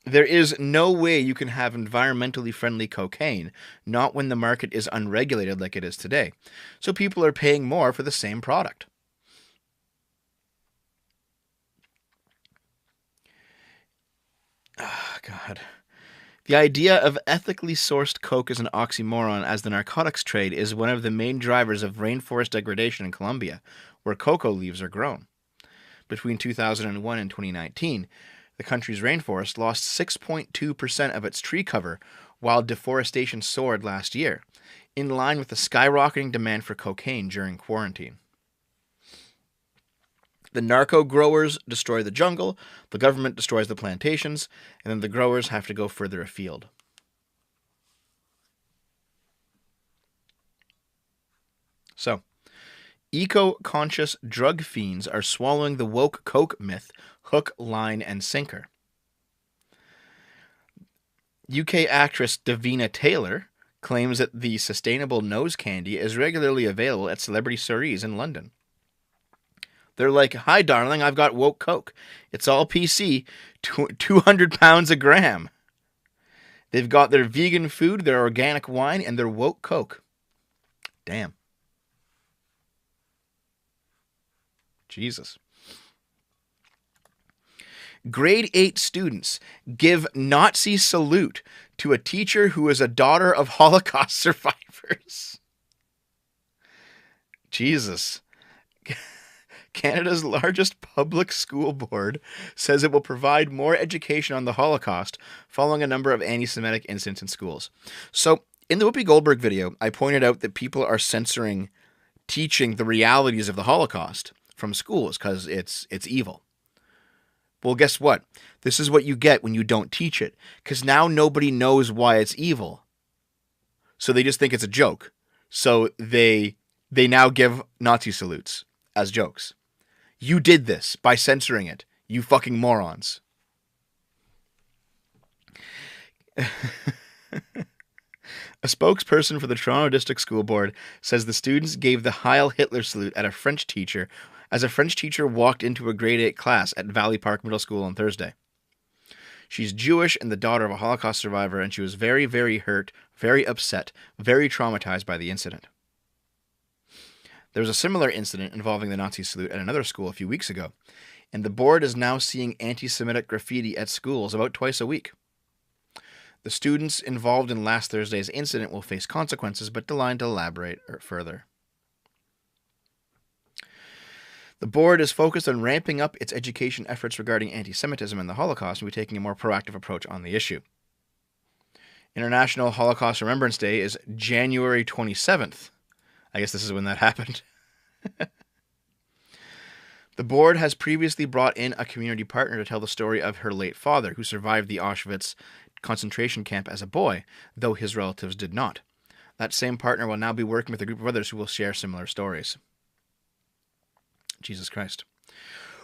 There is no way you can have environmentally friendly cocaine, not when the market is unregulated like it is today. So people are paying more for the same product. Oh, God. The idea of ethically sourced coke as an oxymoron, as the narcotics trade is one of the main drivers of rainforest degradation in Colombia, where cocoa leaves are grown. Between 2001 and 2019, the country's rainforest lost 6.2% of its tree cover, while deforestation soared last year, in line with the skyrocketing demand for cocaine during quarantine. The narco growers destroy the jungle, the government destroys the plantations, and then the growers have to go further afield. So, eco-conscious drug fiends are swallowing the woke Coke myth hook, line, and sinker. UK actress Davina Taylor claims that the sustainable nose candy is regularly available at Celebrity Cerise in London. They're like, "Hi, darling, I've got woke Coke. It's all PC, 200 pounds a gram." They've got their vegan food, their organic wine, and their woke Coke. Damn. Jesus. Grade 8 students give Nazi salute to a teacher who is a daughter of Holocaust survivors. Jesus. Canada's largest public school board says it will provide more education on the Holocaust following a number of anti-Semitic incidents in schools. So, in the Whoopi Goldberg video, I pointed out that people are censoring teaching the realities of the Holocaust from schools because it's evil. Well, guess what? This is what you get when you don't teach it, because now nobody knows why it's evil. So they just think it's a joke. So they now give Nazi salutes as jokes. You did this by censoring it, you fucking morons. A spokesperson for the Toronto District School Board says the students gave the Heil Hitler salute at a French teacher as a French teacher walked into a grade 8 class at Valley Park Middle School on Thursday. She's Jewish and the daughter of a Holocaust survivor, and she was very, very hurt, very upset, very traumatized by the incident. There was a similar incident involving the Nazi salute at another school a few weeks ago, and the board is now seeing anti-Semitic graffiti at schools about twice a week. The students involved in last Thursday's incident will face consequences, but declined to elaborate further. The board is focused on ramping up its education efforts regarding anti-Semitism and the Holocaust and will be taking a more proactive approach on the issue. International Holocaust Remembrance Day is January 27th. I guess this is when that happened. The board has previously brought in a community partner to tell the story of her late father, who survived the Auschwitz concentration camp as a boy, though his relatives did not. That same partner will now be working with a group of others who will share similar stories. Jesus Christ.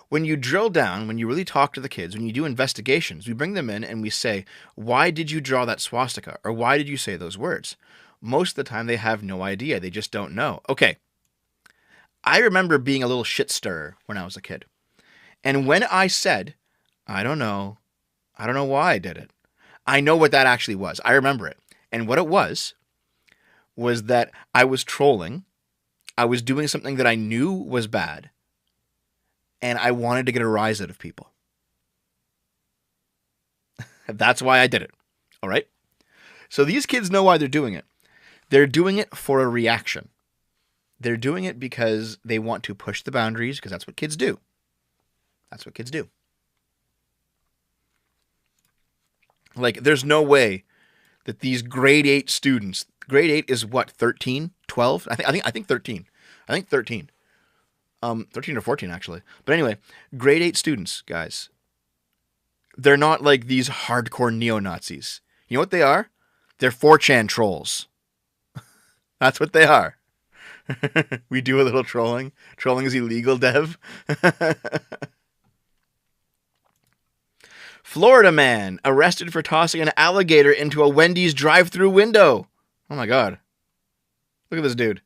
When you drill down, when you really talk to the kids, when you do investigations, we bring them in and we say, why did you draw that swastika? Or why did you say those words? Most of the time they have no idea. They just don't know. Okay. I remember being a little shit stirrer when I was a kid. And when I said, I don't know why I did it, I know what that actually was. I remember it. And what it was that I was trolling. I was doing something that I knew was bad. And I wanted to get a rise out of people. That's why I did it. All right? So these kids know why they're doing it. They're doing it for a reaction. They're doing it because they want to push the boundaries, because that's what kids do. That's what kids do. Like, there's no way that these grade 8 students, grade 8 is what, 13, 12? I think 13. I think 13. 13 or 14 actually. But anyway, grade 8 students, guys. They're not like these hardcore neo-Nazis. You know what they are? They're 4chan trolls. That's what they are. We do a little trolling. Trolling is illegal, Dev. Florida man arrested for tossing an alligator into a Wendy's drive-thru window. Oh my God. Look at this dude.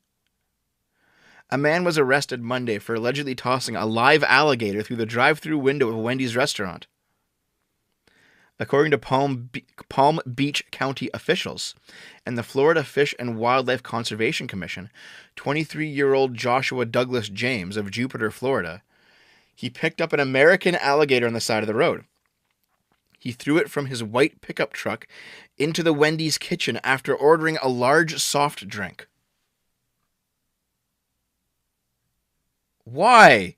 A man was arrested Monday for allegedly tossing a live alligator through the drive-thru window of a Wendy's restaurant. According to Palm Beach County officials and the Florida Fish and Wildlife Conservation Commission, 23-year-old Joshua Douglas James of Jupiter, Florida, he picked up an American alligator on the side of the road. He threw it from his white pickup truck into the Wendy's kitchen after ordering a large soft drink. Why?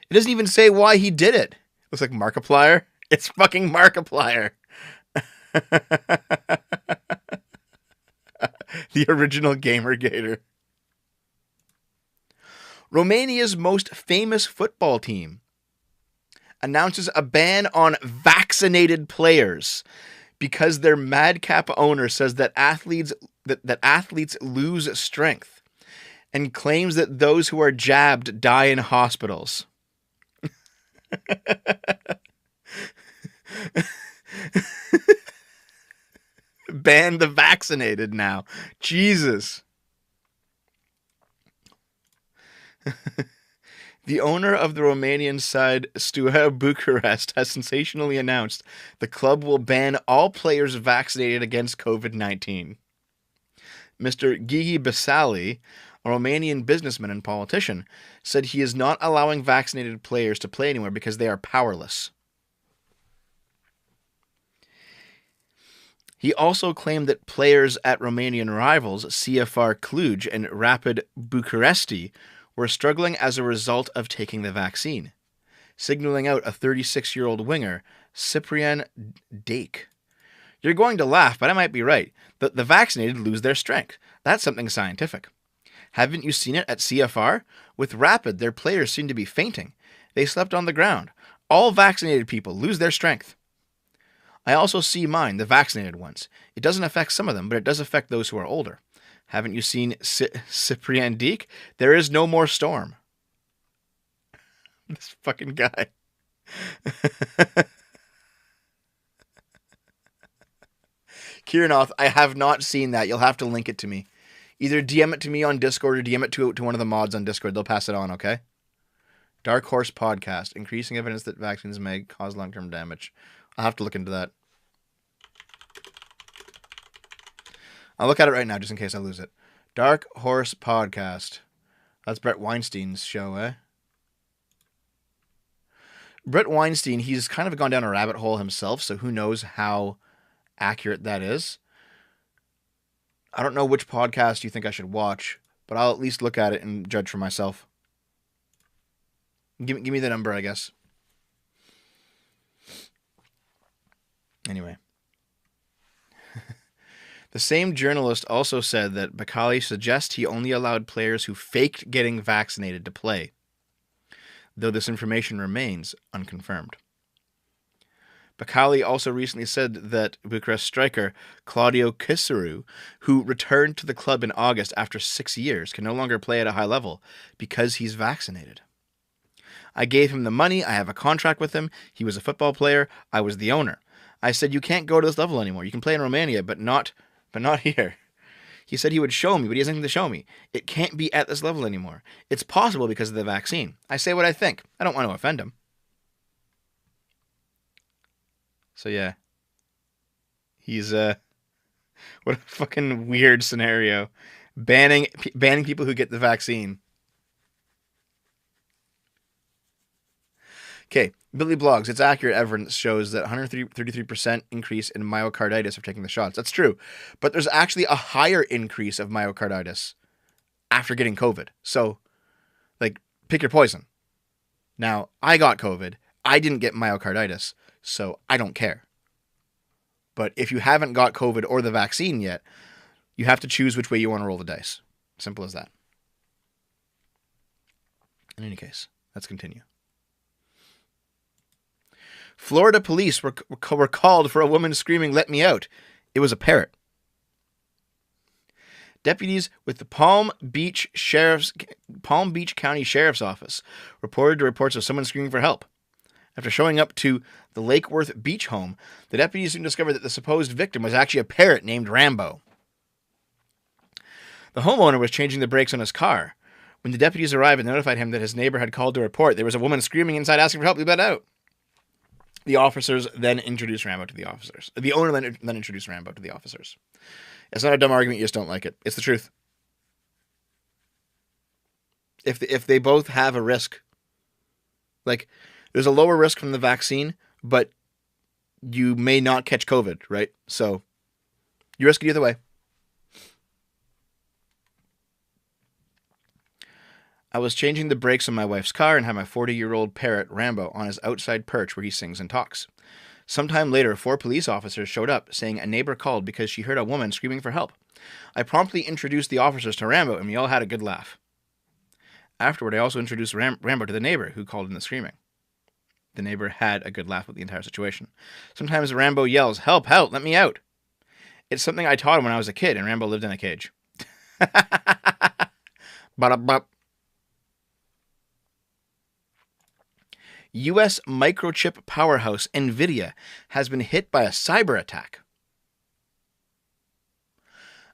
It doesn't even say why he did it. Looks like Markiplier. It's fucking Markiplier. The original Gamergator. Romania's most famous football team announces a ban on vaccinated players because their madcap owner says that athletes lose strength and claims that those who are jabbed die in hospitals. Ban the vaccinated now. Jesus. The owner of the Romanian side, Steaua Bucharest, has sensationally announced the club will ban all players vaccinated against COVID-19. Mr. Gigi Basali, a Romanian businessman and politician, said he is not allowing vaccinated players to play anywhere because they are powerless. He also claimed that players at Romanian rivals CFR Cluj and Rapid Bucuresti were struggling as a result of taking the vaccine, signaling out a 36-year-old winger, Cyprian Dake. You're going to laugh, but I might be right. The vaccinated lose their strength. That's something scientific. Haven't you seen it at CFR? With Rapid, their players seem to be fainting. They slept on the ground. All vaccinated people lose their strength. I also see mine, the vaccinated ones. It doesn't affect some of them, but it does affect those who are older. Haven't you seen Cyprian Deke? There is no more storm. This fucking guy. Kiranoth, I have not seen that. You'll have to link it to me. Either DM it to me on Discord or DM it to one of the mods on Discord. They'll pass it on, okay? Dark Horse Podcast. Increasing evidence that vaccines may cause long-term damage. I'll have to look into that. I'll look at it right now just in case I lose it. Dark Horse Podcast. That's Brett Weinstein's show, eh? Brett Weinstein, he's kind of gone down a rabbit hole himself, so who knows how accurate that is. I don't know which podcast you think I should watch, but I'll at least look at it and judge for myself. Give me the number, I guess. Anyway. The same journalist also said that Bakali suggests he only allowed players who faked getting vaccinated to play, though this information remains unconfirmed. Bakali also recently said that Bucharest striker Claudio Ciceru, who returned to the club in August after 6 years, can no longer play at a high level because he's vaccinated. I gave him the money, I have a contract with him, he was a football player, I was the owner. I said, you can't go to this level anymore, you can play in Romania, but not here. He said he would show me, but he has nothing to show me. It can't be at this level anymore. It's possible because of the vaccine. I say what I think. I don't want to offend him. So yeah. He's, what a fucking weird scenario. Banning people who get the vaccine. Okay, Billy Blogs. It's accurate evidence shows that 133% increase in myocarditis of taking the shots. That's true. But there's actually a higher increase of myocarditis after getting COVID. So, like, pick your poison. Now, I got COVID. I didn't get myocarditis, so I don't care. But if you haven't got COVID or the vaccine yet, you have to choose which way you want to roll the dice. Simple as that. In any case, let's continue. Florida police were called for a woman screaming, "Let me out." It was a parrot. Deputies with the Palm Beach County Sheriff's Office reported to reports of someone screaming for help. After showing up to the Lake Worth beach home, the deputies soon discovered that the supposed victim was actually a parrot named Rambo. The homeowner was changing the brakes on his car. When the deputies arrived and notified him that his neighbor had called to report, there was a woman screaming inside asking for help. "Let out." The officers then introduced Rambo to the officers. The owner then introduced Rambo to the officers. It's not a dumb argument, you just don't like it. It's the truth. If they both have a risk, like, there's a lower risk from the vaccine, but you may not catch COVID, right? So you risk it either way. I was changing the brakes on my wife's car and had my 40-year-old parrot, Rambo, on his outside perch where he sings and talks. Sometime later, 4 police officers showed up, saying a neighbor called because she heard a woman screaming for help. I promptly introduced the officers to Rambo, and we all had a good laugh. Afterward, I also introduced Rambo to the neighbor, who called in the screaming. The neighbor had a good laugh with the entire situation. Sometimes Rambo yells, "Help, help, let me out." It's something I taught him when I was a kid, and Rambo lived in a cage. Ba-da-ba. U.S. microchip powerhouse NVIDIA has been hit by a cyber attack.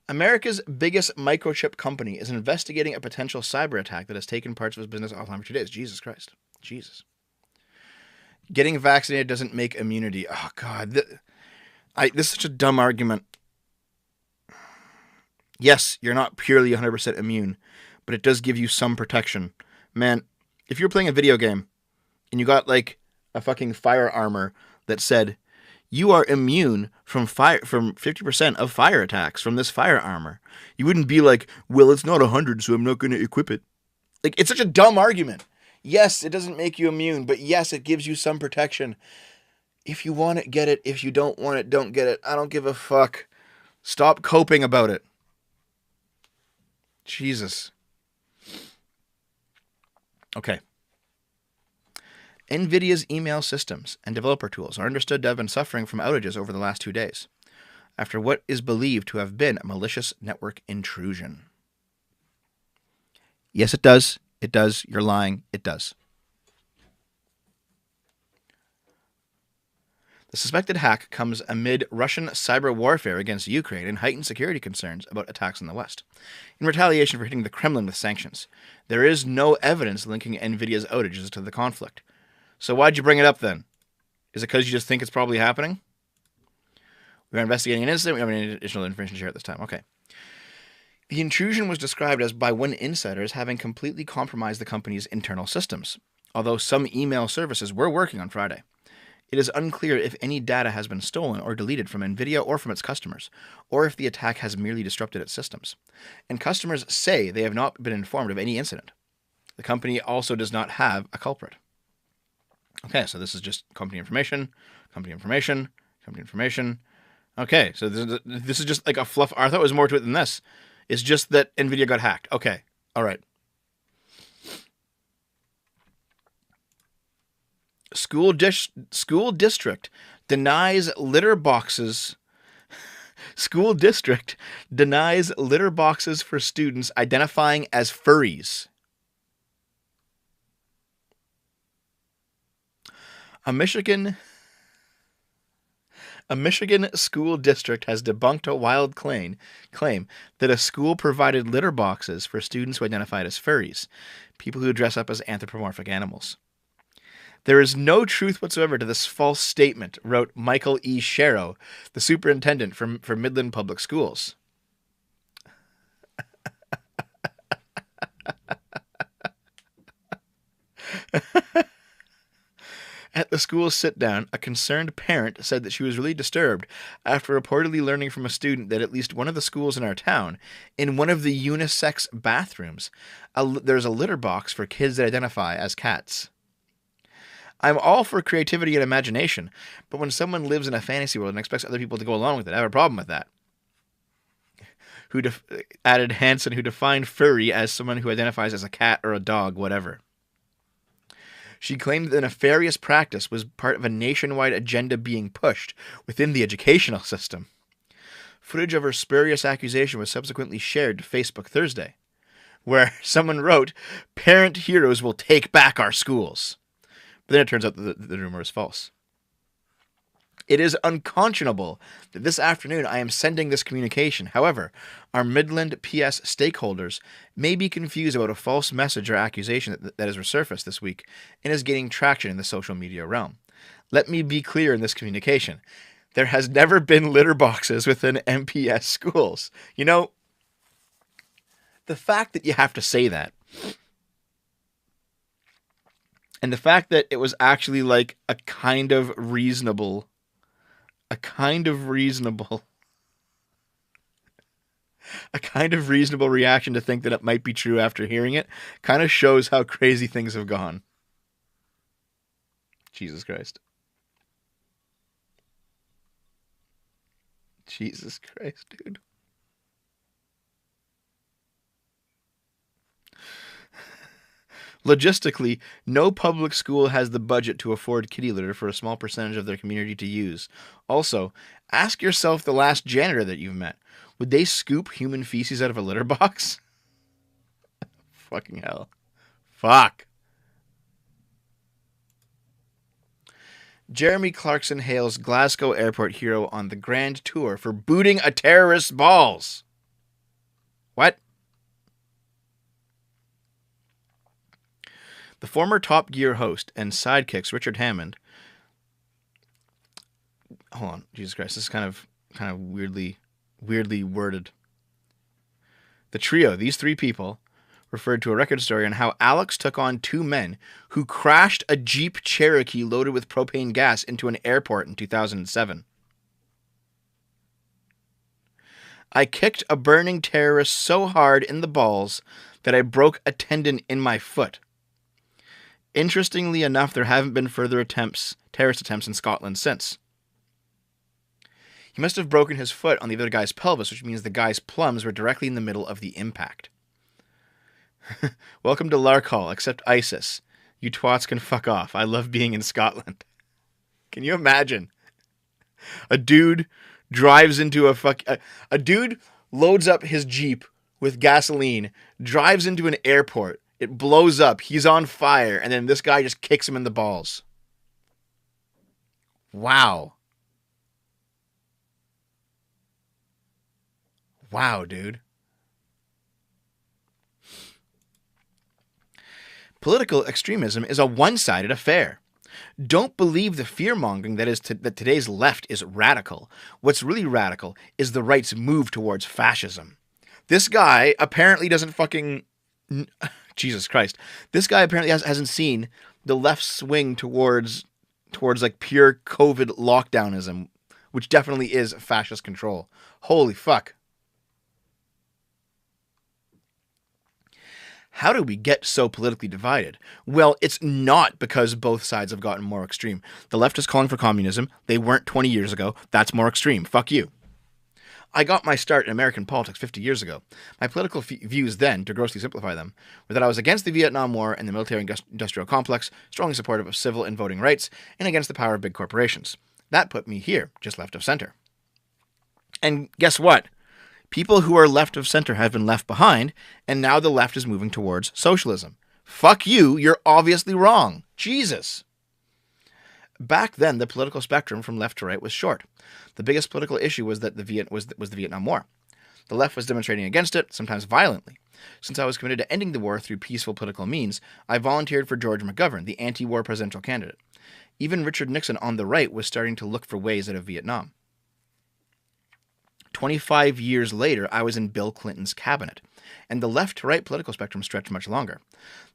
America's biggest microchip company is investigating a potential cyber attack that has taken parts of its business offline for 2 days. Jesus Christ. Jesus. Getting vaccinated doesn't make immunity. Oh, God. This is such a dumb argument. Yes, you're not purely 100% immune, but it does give you some protection. Man, if you're playing a video game and you got like a fucking fire armor that said, you are immune from 50% of fire attacks from this fire armor, you wouldn't be like, well, it's not 100, so I'm not going to equip it. Like, it's such a dumb argument. Yes, it doesn't make you immune, but yes, it gives you some protection. If you want it, get it. If you don't want it, don't get it. I don't give a fuck. Stop coping about it. Jesus. Okay. NVIDIA's email systems and developer tools are understood to have been suffering from outages over the last 2 days, after what is believed to have been a malicious network intrusion. Yes, it does. It does. You're lying. It does. The suspected hack comes amid Russian cyber warfare against Ukraine and heightened security concerns about attacks in the West, in retaliation for hitting the Kremlin with sanctions. There is no evidence linking NVIDIA's outages to the conflict. So why'd you bring it up then? Is it because you just think it's probably happening? We're investigating an incident. We don't have any additional information to share at this time. Okay. The intrusion was described as by one insider as having completely compromised the company's internal systems, although some email services were working on Friday. It is unclear if any data has been stolen or deleted from NVIDIA or from its customers, or if the attack has merely disrupted its systems. And customers say they have not been informed of any incident. The company also does not have a culprit. Okay, so this is just company information, company information, company information. Okay, so this is just like a fluff. I thought there was more to it than this. It's just that NVIDIA got hacked. Okay, all right. School district denies litter boxes. School district denies litter boxes for students identifying as furries. A Michigan school district has debunked a wild claim that a school provided litter boxes for students who identified as furries, people who dress up as anthropomorphic animals. There is no truth whatsoever to this false statement, wrote Michael E. Sharrow, the superintendent for Midland Public Schools. At the school's sit-down, a concerned parent said that she was really disturbed after reportedly learning from a student that at least one of the schools in our town, in one of the unisex bathrooms, there's a litter box for kids that identify as cats. I'm all for creativity and imagination, but when someone lives in a fantasy world and expects other people to go along with it, I have a problem with that. Added Hansen, who defined furry as someone who identifies as a cat or a dog, whatever. She claimed that the nefarious practice was part of a nationwide agenda being pushed within the educational system. Footage of her spurious accusation was subsequently shared to Facebook Thursday, where someone wrote, "Parent heroes will take back our schools." But then it turns out that the rumor is false. It is unconscionable that this afternoon I am sending this communication. However, our Midland PS stakeholders may be confused about a false message or accusation that has resurfaced this week and is gaining traction in the social media realm. Let me be clear in this communication. There has never been litter boxes within MPS schools. You know, the fact that you have to say that, and the fact that it was actually like a kind of reasonable reaction to think that it might be true after hearing it kind of shows how crazy things have gone. Jesus Christ. Jesus Christ, dude. Logistically, no public school has the budget to afford kitty litter for a small percentage of their community to use. Also, ask yourself the last janitor that you've met. Would they scoop human feces out of a litter box? Fucking hell. Fuck. Jeremy Clarkson hails Glasgow airport hero on the grand tour for booting a terrorist's balls. What? The former Top Gear host and sidekicks Richard Hammond. Hold on, Jesus Christ, this is kind of weirdly worded. The trio, these three people, referred to a record story on how Alex took on two men who crashed a Jeep Cherokee loaded with propane gas into an airport in 2007. I kicked a burning terrorist so hard in the balls that I broke a tendon in my foot. Interestingly enough, there haven't been further terrorist attempts in Scotland since. He must have broken his foot on the other guy's pelvis, which means the guy's plums were directly in the middle of the impact. Welcome to Larkhall, except ISIS. You twats can fuck off. I love being in Scotland. Can you imagine? A dude drives into a dude loads up his Jeep with gasoline, drives into an airport, it blows up, he's on fire, and then this guy just kicks him in the balls. Wow. Wow, dude. Political extremism is a one-sided affair. Don't believe the fear-mongering that today's left is radical. What's really radical is the right's move towards fascism. This guy apparently doesn't fucking... Jesus Christ. This guy apparently hasn't seen the left swing towards like pure COVID lockdownism, which definitely is fascist control. Holy fuck. How did we get so politically divided? Well, it's not because both sides have gotten more extreme. The left is calling for communism. They weren't 20 years ago. That's more extreme. Fuck you. I got my start in American politics 50 years ago. My political views then, to grossly simplify them, were that I was against the Vietnam War and the military-industrial complex, strongly supportive of civil and voting rights, and against the power of big corporations. That put me here, just left of center. And guess what? People who are left of center have been left behind, and now the left is moving towards socialism. Fuck you, you're obviously wrong. Jesus. Back then, the political spectrum from left to right was short. The biggest political issue was the Vietnam War. The left was demonstrating against it, sometimes violently. Since I was committed to ending the war through peaceful political means, I volunteered for George McGovern, the anti-war presidential candidate. Even Richard Nixon on the right was starting to look for ways out of Vietnam. 25 years later, I was in Bill Clinton's cabinet, and the left-to-right political spectrum stretched much longer.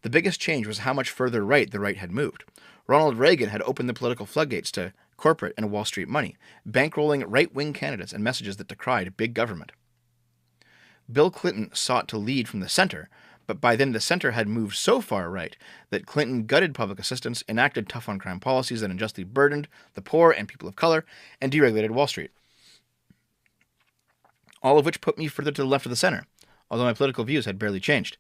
The biggest change was how much further right the right had moved. Ronald Reagan had opened the political floodgates to corporate and Wall Street money, bankrolling right-wing candidates and messages that decried big government. Bill Clinton sought to lead from the center, but by then the center had moved so far right that Clinton gutted public assistance, enacted tough-on-crime policies that unjustly burdened the poor and people of color, and deregulated Wall Street. All of which put me further to the left of the center, although my political views had barely changed.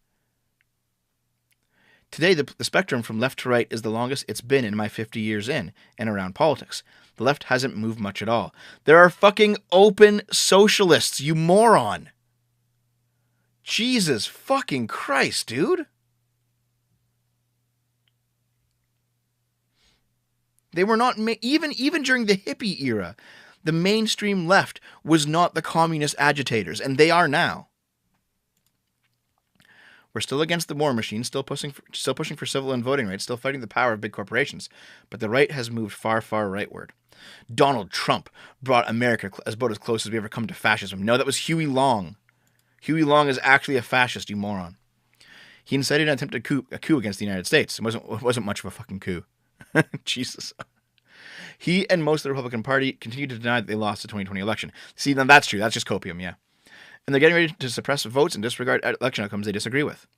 Today, the spectrum from left to right is the longest it's been in my 50 years in and around politics. The left hasn't moved much at all. There are fucking open socialists, you moron. Jesus fucking Christ, dude. They were not, even during the hippie era, the mainstream left was not the communist agitators, and they are now. We're still against the war machine, still pushing for civil and voting rights, still fighting the power of big corporations, but the right has moved far, far rightward. Donald Trump brought America about as close as we ever come to fascism. No, that was Huey Long. Huey Long is actually a fascist, you moron. He incited an attempted coup against the United States. It wasn't much of a fucking coup. Jesus. He and most of the Republican Party continue to deny that they lost the 2020 election. See, now that's true. That's just copium, yeah. And they're getting ready to suppress votes and disregard election outcomes they disagree with.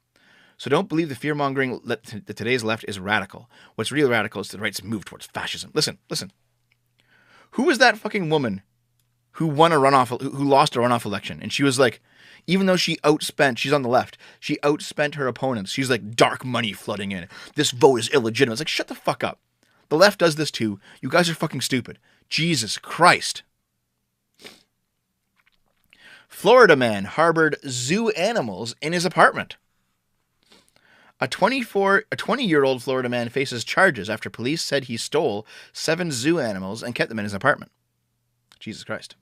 So don't believe the fear-mongering that today's left is radical. What's really radical is the right's move towards fascism. Listen. Who was that fucking woman who lost a runoff election? And she was like, Even though she's on the left, she outspent her opponents. She's like, dark money flooding in. This vote is illegitimate. It's like, shut the fuck up. The left does this too. You guys are fucking stupid. Jesus Christ. Florida man harbored zoo animals in his apartment. A 20-year-old Florida man faces charges after police said he stole 7 zoo animals and kept them in his apartment. Jesus Christ.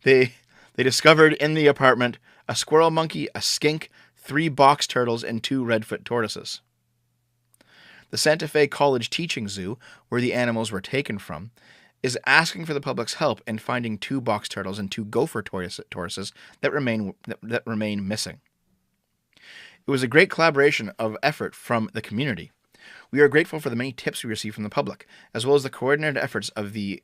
They discovered in the apartment a squirrel monkey, a skink, 3 box turtles, and 2 redfoot tortoises. The Santa Fe College Teaching Zoo, where the animals were taken from, is asking for the public's help in finding 2 box turtles and 2 gopher tortoises that remain missing. It was a great collaboration of effort from the community. We are grateful for the many tips we received from the public, as well as the coordinated efforts of the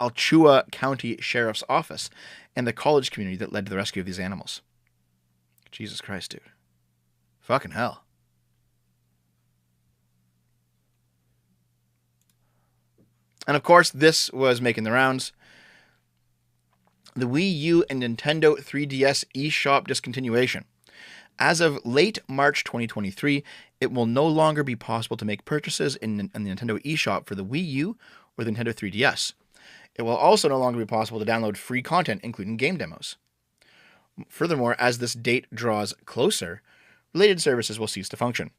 Alachua County Sheriff's Office and the college community that led to the rescue of these animals. Jesus Christ, dude. Fucking hell. And of course, this was making the rounds. The Wii U and Nintendo 3DS eShop discontinuation. As of late March 2023, it will no longer be possible to make purchases in the Nintendo eShop for the Wii U or the Nintendo 3DS. It will also no longer be possible to download free content, including game demos. Furthermore, as this date draws closer, related services will cease to function.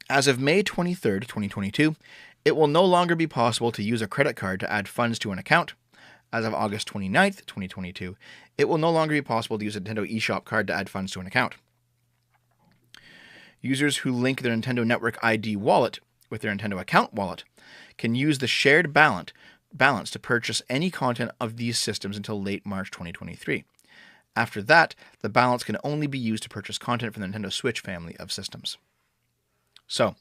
As of May 23rd, 2022, it will no longer be possible to use a credit card to add funds to an account. As of August 29th, 2022, it will no longer be possible to use a Nintendo eShop card to add funds to an account. Users who link their Nintendo Network ID wallet with their Nintendo account wallet can use the shared balance to purchase any content of these systems until late March 2023. After that, the balance can only be used to purchase content from the Nintendo Switch family of systems. So,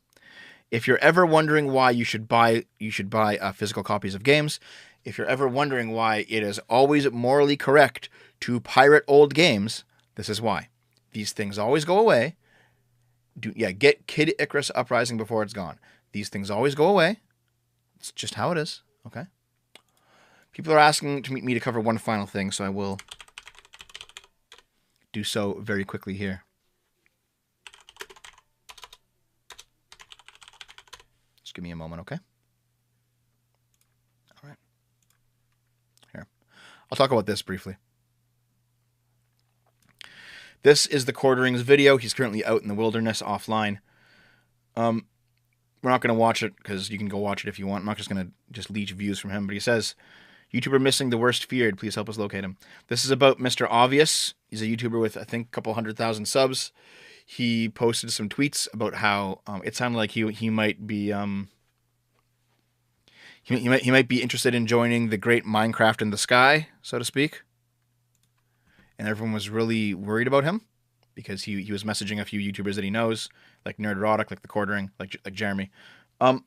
if you're ever wondering why you should buy physical copies of games, if you're ever wondering why it is always morally correct to pirate old games, this is why. These things always go away. Get Kid Icarus Uprising before it's gone. These things always go away. It's just how it is, okay? People are asking me to cover one final thing, so I will do so very quickly here. Just give me a moment, okay? All right. Here. I'll talk about this briefly. This is the Quarterings video. He's currently out in the wilderness offline. We're not going to watch it because you can go watch it if you want. I'm not just going to leech views from him. But he says, YouTuber missing the worst feared. Please help us locate him. This is about Mr. Obvious. He's a YouTuber with, I think, a couple 100,000 subs. He posted some tweets about how it sounded like he might be he might be interested in joining the great Minecraft in the sky, so to speak. And everyone was really worried about him because he was messaging a few YouTubers that he knows, like Nerderotic, like The Quartering, like Jeremy. But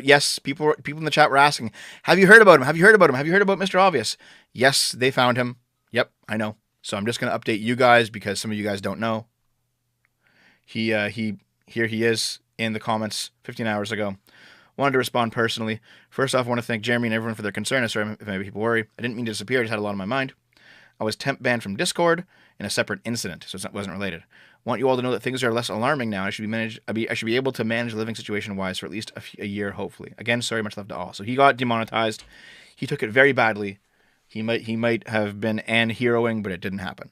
yes, people in the chat were asking, have you heard about him? Have you heard about him? Have you heard about Mr. Obvious? Yes, they found him. Yep, I know. So I'm just going to update you guys because some of you guys don't know. Here he is in the comments 15 hours ago. Wanted to respond personally. First off, I want to thank Jeremy and everyone for their concern. Sorry if maybe people worry. I didn't mean to disappear. I just had a lot on my mind. I was temp banned from Discord in a separate incident, so it wasn't related. I want you all to know that things are less alarming now. I should be able to manage living situation-wise for at least a year, hopefully. Again, sorry, much love to all. So he got demonetized. He took it very badly. He might have been heroing, but it didn't happen.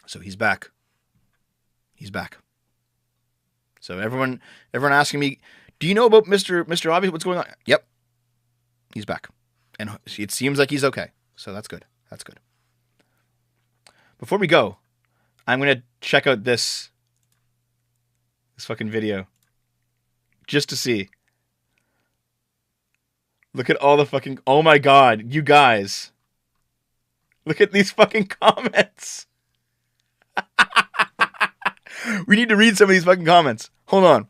So he's back. He's back. So everyone asking me, do you know about Mr. Obvious? What's going on? Yep. He's back. And it seems like he's okay. So that's good. That's good. Before we go, I'm going to check out this fucking video just to see. Look at all the fucking... Oh my god, you guys. Look at these fucking comments. We need to read some of these fucking comments. Hold on.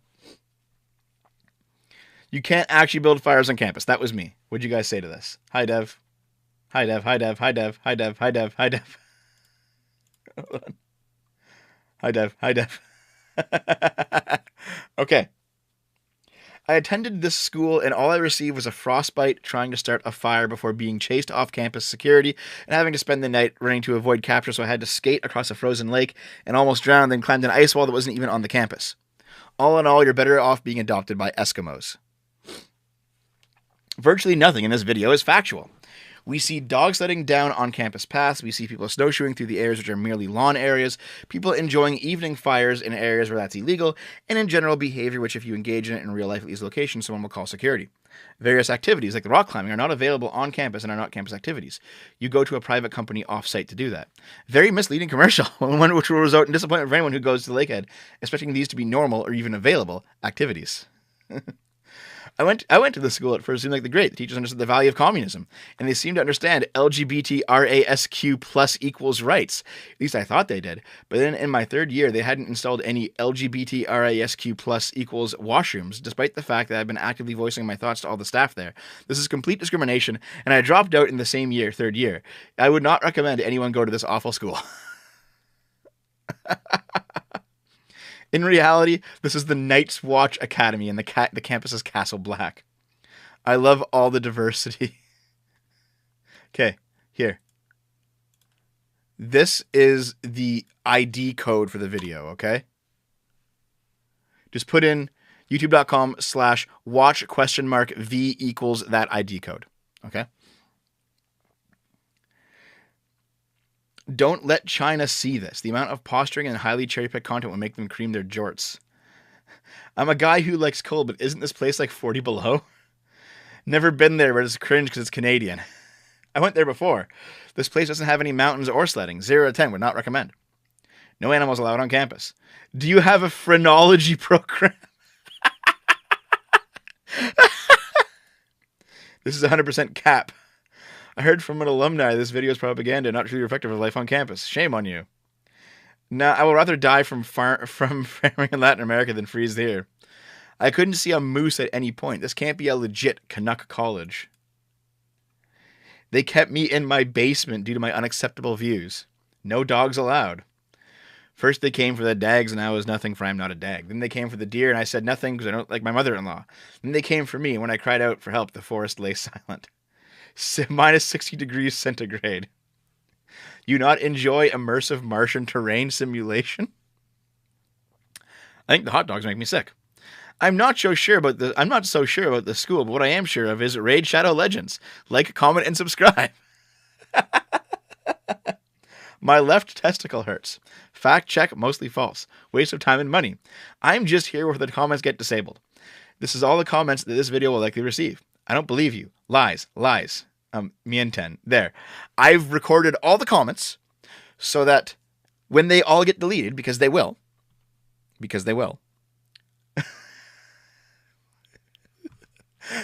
You can't actually build fires on campus. That was me. What'd you guys say to this? Hi, Dev. Hi, Dev. Hi, Dev. Hi, Dev. Hi, Dev. Hi, Dev. Hi, Dev. Hold on. Hi, Dev. Hi, Dev. Okay. I attended this school and all I received was a frostbite trying to start a fire before being chased off campus security and having to spend the night running to avoid capture, so I had to skate across a frozen lake and almost drowned, then climbed an ice wall that wasn't even on the campus. All in all, you're better off being adopted by Eskimos. Virtually nothing in this video is factual. We see dog sledding down on campus paths, we see people snowshoeing through the areas which are merely lawn areas, people enjoying evening fires in areas where that's illegal, and in general behavior which if you engage in it in real life at these locations, someone will call security. Various activities like the rock climbing are not available on campus and are not campus activities. You go to a private company off-site to do that. Very misleading commercial, one which will result in disappointment for anyone who goes to the Lakehead, expecting these to be normal or even available activities. I went to the school at first. It seemed like the great. The teachers understood the value of communism, and they seemed to understand LGBTRASQ plus equals rights. At least I thought they did. But then in my third year, they hadn't installed any LGBTRASQ plus equals washrooms, despite the fact that I've been actively voicing my thoughts to all the staff there. This is complete discrimination, and I dropped out in the same year, third year. I would not recommend anyone go to this awful school. In reality, this is the Night's Watch Academy, and the campus is Castle Black. I love all the diversity. Okay, here. This is the ID code for the video, okay? Just put in youtube.com/watch?V equals that ID code, okay? Don't let China see this. The amount of posturing and highly cherry-picked content will make them cream their jorts. I'm a guy who likes cold, but isn't this place like 40 below? Never been there, but it's cringe because it's Canadian. I went there before. This place doesn't have any mountains or sledding. 0 to 10, would not recommend. No animals allowed on campus. Do you have a phrenology program? This is 100% cap. I heard from an alumni this video is propaganda, not truly reflective of life on campus. Shame on you. Nah, I will rather die from farming in Latin America than freeze here. I couldn't see a moose at any point. This can't be a legit Canuck college. They kept me in my basement due to my unacceptable views. No dogs allowed. First they came for the dags and I was nothing, for I'm not a dag. Then they came for the deer and I said nothing because I don't like my mother-in-law. Then they came for me, and when I cried out for help, the forest lay silent. Minus 60 degrees centigrade. You not enjoy immersive Martian terrain simulation? I think the hot dogs make me sick. I'm not so sure about the school, but what I am sure of is Raid Shadow Legends. Like, comment, and subscribe. My left testicle hurts. Fact check, mostly false. Waste of time and money. I'm just here where the comments get disabled. This is all the comments that this video will likely receive. I don't believe you. Lies. Lies. Mienten. There. I've recorded all the comments so that when they all get deleted, because they will,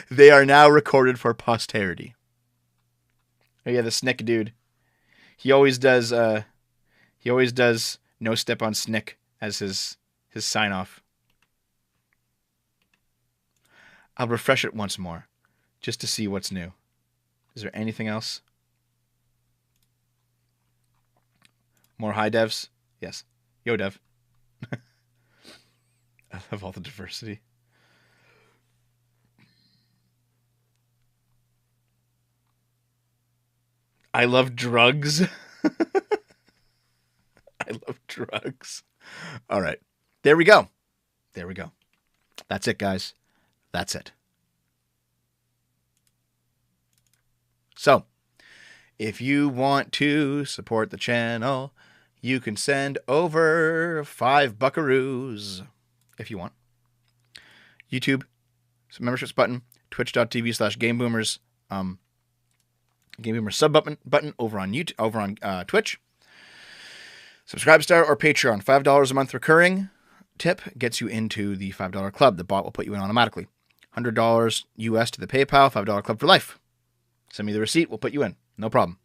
they are now recorded for posterity. Oh yeah, the Snick dude. He always does no step on Snick as his sign off. I'll refresh it once more, just to see what's new. Is there anything else? More high devs? Yes. Yo, dev. I love all the diversity. I love drugs. I love drugs. All right. There we go. There we go. That's it, guys. That's it. So, if you want to support the channel, you can send over 5 buckaroos if you want. YouTube, memberships button, twitch.tv/GameBoomers, GameBoomers sub button over on YouTube, over on Twitch. Subscribestar or Patreon, $5 a month recurring tip gets you into the $5 club. The bot will put you in automatically. $100 US to the PayPal, $5 club for life. Send me the receipt, we'll put you in. No problem.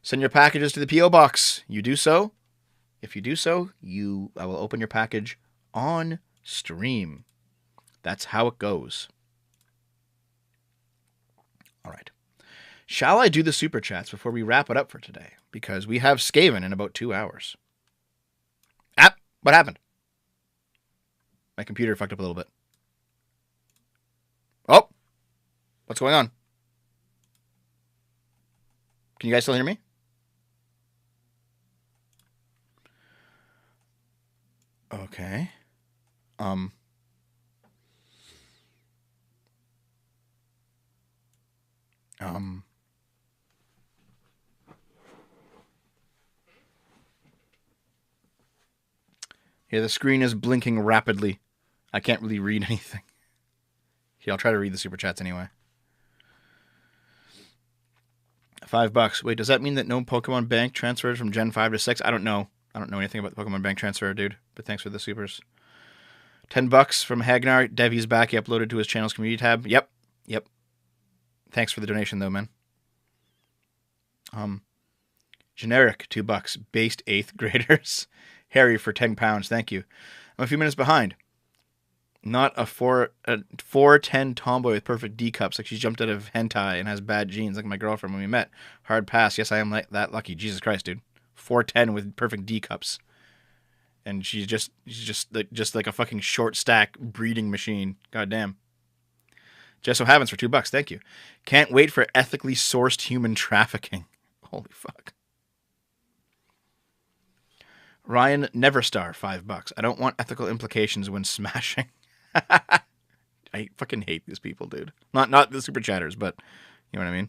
Send your packages to the P.O. Box. You do so. If you do so, I will open your package on stream. That's how it goes. All right. Shall I do the super chats before we wrap it up for today? Because we have Skaven in about 2 hours. What happened? My computer fucked up a little bit. What's going on? Can you guys still hear me? Okay. Yeah, the screen is blinking rapidly. I can't really read anything. Here, I'll try to read the super chats anyway. $5. Wait, does that mean that no Pokemon Bank transferred from Gen 5 to 6? I don't know. I don't know anything about the Pokemon Bank transfer, dude. But thanks for the supers. $10 from Hagnar. Devy's back. He uploaded to his channel's community tab. Yep. Thanks for the donation, though, man. Generic, $2. Based 8th graders. Harry for £10. Thank you. I'm a few minutes behind. Not a 4'10" tomboy with perfect D cups, like she jumped out of hentai and has bad genes, like my girlfriend when we met. Hard pass. Yes, I am that lucky. Jesus Christ, dude. 4'10" with perfect D cups, and she's just like a fucking short stack breeding machine. God damn. Jesso Havens for $2. Thank you. Can't wait for ethically sourced human trafficking. Holy fuck. Ryan Neverstar, $5. I don't want ethical implications when smashing. I fucking hate these people, dude. Not the super chatters, but you know what I mean.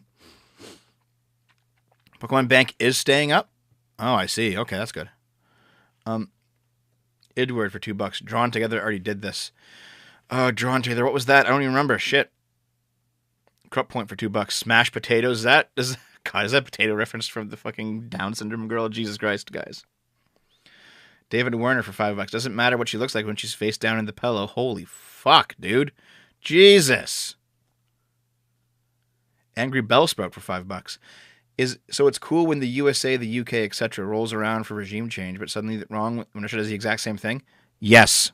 Pokemon Bank is staying up. Oh, I see. Okay, that's good. Idward for $2. Drawn Together already did this. Oh, Drawn Together. What was that? I don't even remember. Shit. Crop Point for $2. Smash Potatoes. Is that potato reference from the fucking Down syndrome girl? Jesus Christ, guys. David Werner for $5. Doesn't matter what she looks like when she's face down in the pillow. Holy fuck, dude. Jesus. Angry Bellsprout for $5. So it's cool when the USA, the UK, etc. rolls around for regime change, but suddenly wrong when Russia does the exact same thing? Yes.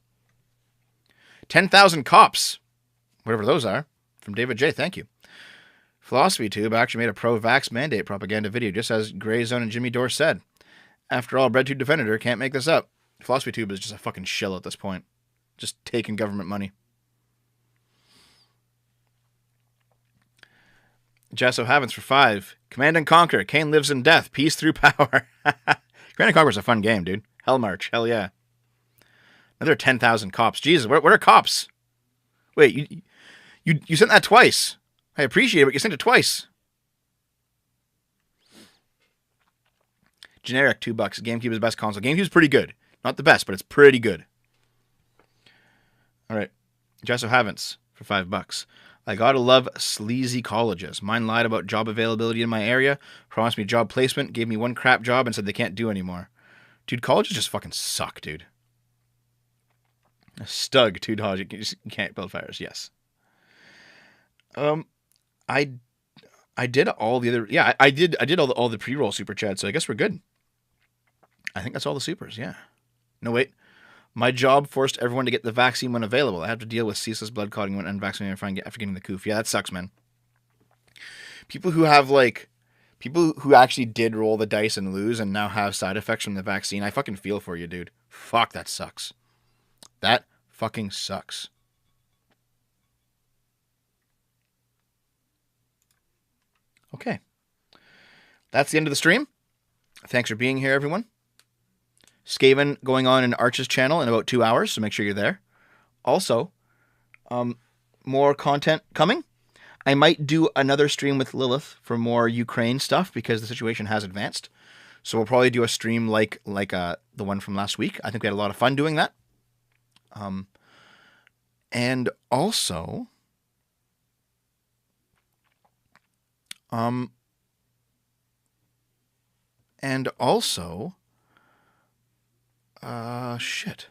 10,000 cops. Whatever those are. From David J. Thank you. Philosophy Tube actually made a pro-vax mandate propaganda video, just as Grey Zone and Jimmy Dore said. After all, BreadTube defended her. Can't make this up. Philosophy Tube is just a fucking shill at this point. Just taking government money. Jesso Havens for $5. Command and Conquer. Kane lives in death. Peace through power. Command and Conquer is a fun game, dude. Hell March. Hell yeah. Another 10,000 cops. Jesus, what are cops? Wait, you sent that twice. I appreciate it, but you sent it twice. Generic, $2. GameCube is the best console. GameCube's pretty good. Not the best, but it's pretty good. All right. Jesso Havens for $5. I gotta love sleazy colleges. Mine lied about job availability in my area, promised me job placement, gave me one crap job, and said they can't do anymore. Dude, colleges just fucking suck, dude. A Stug, $2. You can't build fires. Yes. I did all the other. Yeah, I did all the pre-roll super chats, so I guess we're good. I think that's all the supers. Yeah. No, wait. My job forced everyone to get the vaccine when available. I have to deal with ceaseless blood clotting when unvaccinated after getting the coof. Yeah, that sucks, man. People who actually did roll the dice and lose and now have side effects from the vaccine, I fucking feel for you, dude. Fuck, that sucks. That fucking sucks. Okay. That's the end of the stream. Thanks for being here, everyone. Skaven going on in Arch's channel in about 2 hours, so make sure you're there. Also, more content coming. I might do another stream with Lilith for more Ukraine stuff because the situation has advanced. So we'll probably do a stream like the one from last week. I think we had a lot of fun doing that. And also, shit.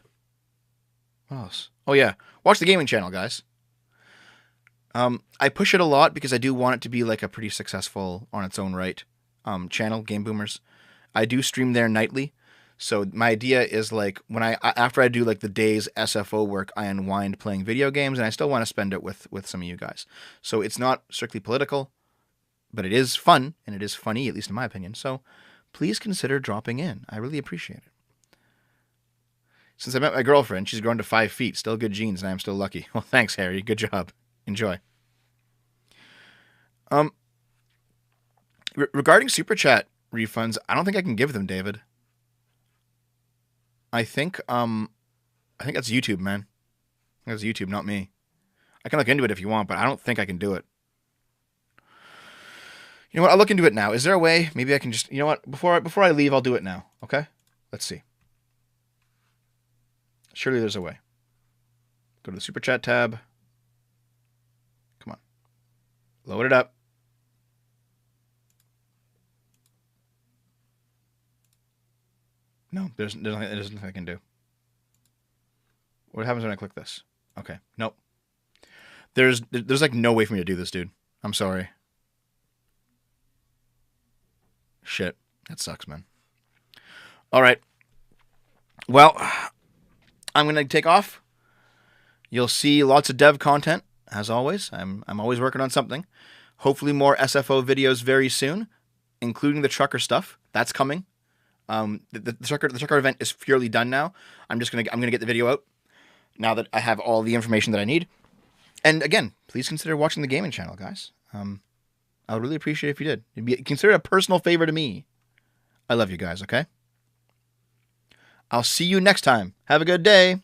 What else? Oh yeah, watch the gaming channel, guys. I push it a lot because I do want it to be like a pretty successful on its own right channel, Game Boomers. I do stream there nightly. So my idea is like when after I do like the day's SFO work, I unwind playing video games, and I still want to spend it with some of you guys. So it's not strictly political, but it is fun, and it is funny, at least in my opinion. So please consider dropping in. I really appreciate it. Since I met my girlfriend, she's grown to 5 feet. Still good genes, and I'm still lucky. Well, thanks, Harry. Good job. Enjoy. Um, regarding Super Chat refunds, I don't think I can give them, David. I think that's YouTube, man. That's YouTube, not me. I can look into it if you want, but I don't think I can do it. You know what? I'll look into it now. Is there a way? Maybe I can just. You know what? Before I leave, I'll do it now. Okay? Let's see. Surely there's a way. Go to the Super Chat tab. Come on. Load it up. No, there's nothing I can do. What happens when I click this? Okay. Nope. There's like no way for me to do this, dude. I'm sorry. Shit. That sucks, man. All right. Well, I'm going to take off. You'll see lots of dev content, as always. I'm always working on something. Hopefully more SFO videos very soon, including the trucker stuff. That's coming. The trucker event is purely done now. I'm gonna get the video out now that I have all the information that I need. And again, please consider watching the gaming channel, guys. I would really appreciate it if you did. It'd be considered a personal favor to me. I love you guys, okay? I'll see you next time. Have a good day.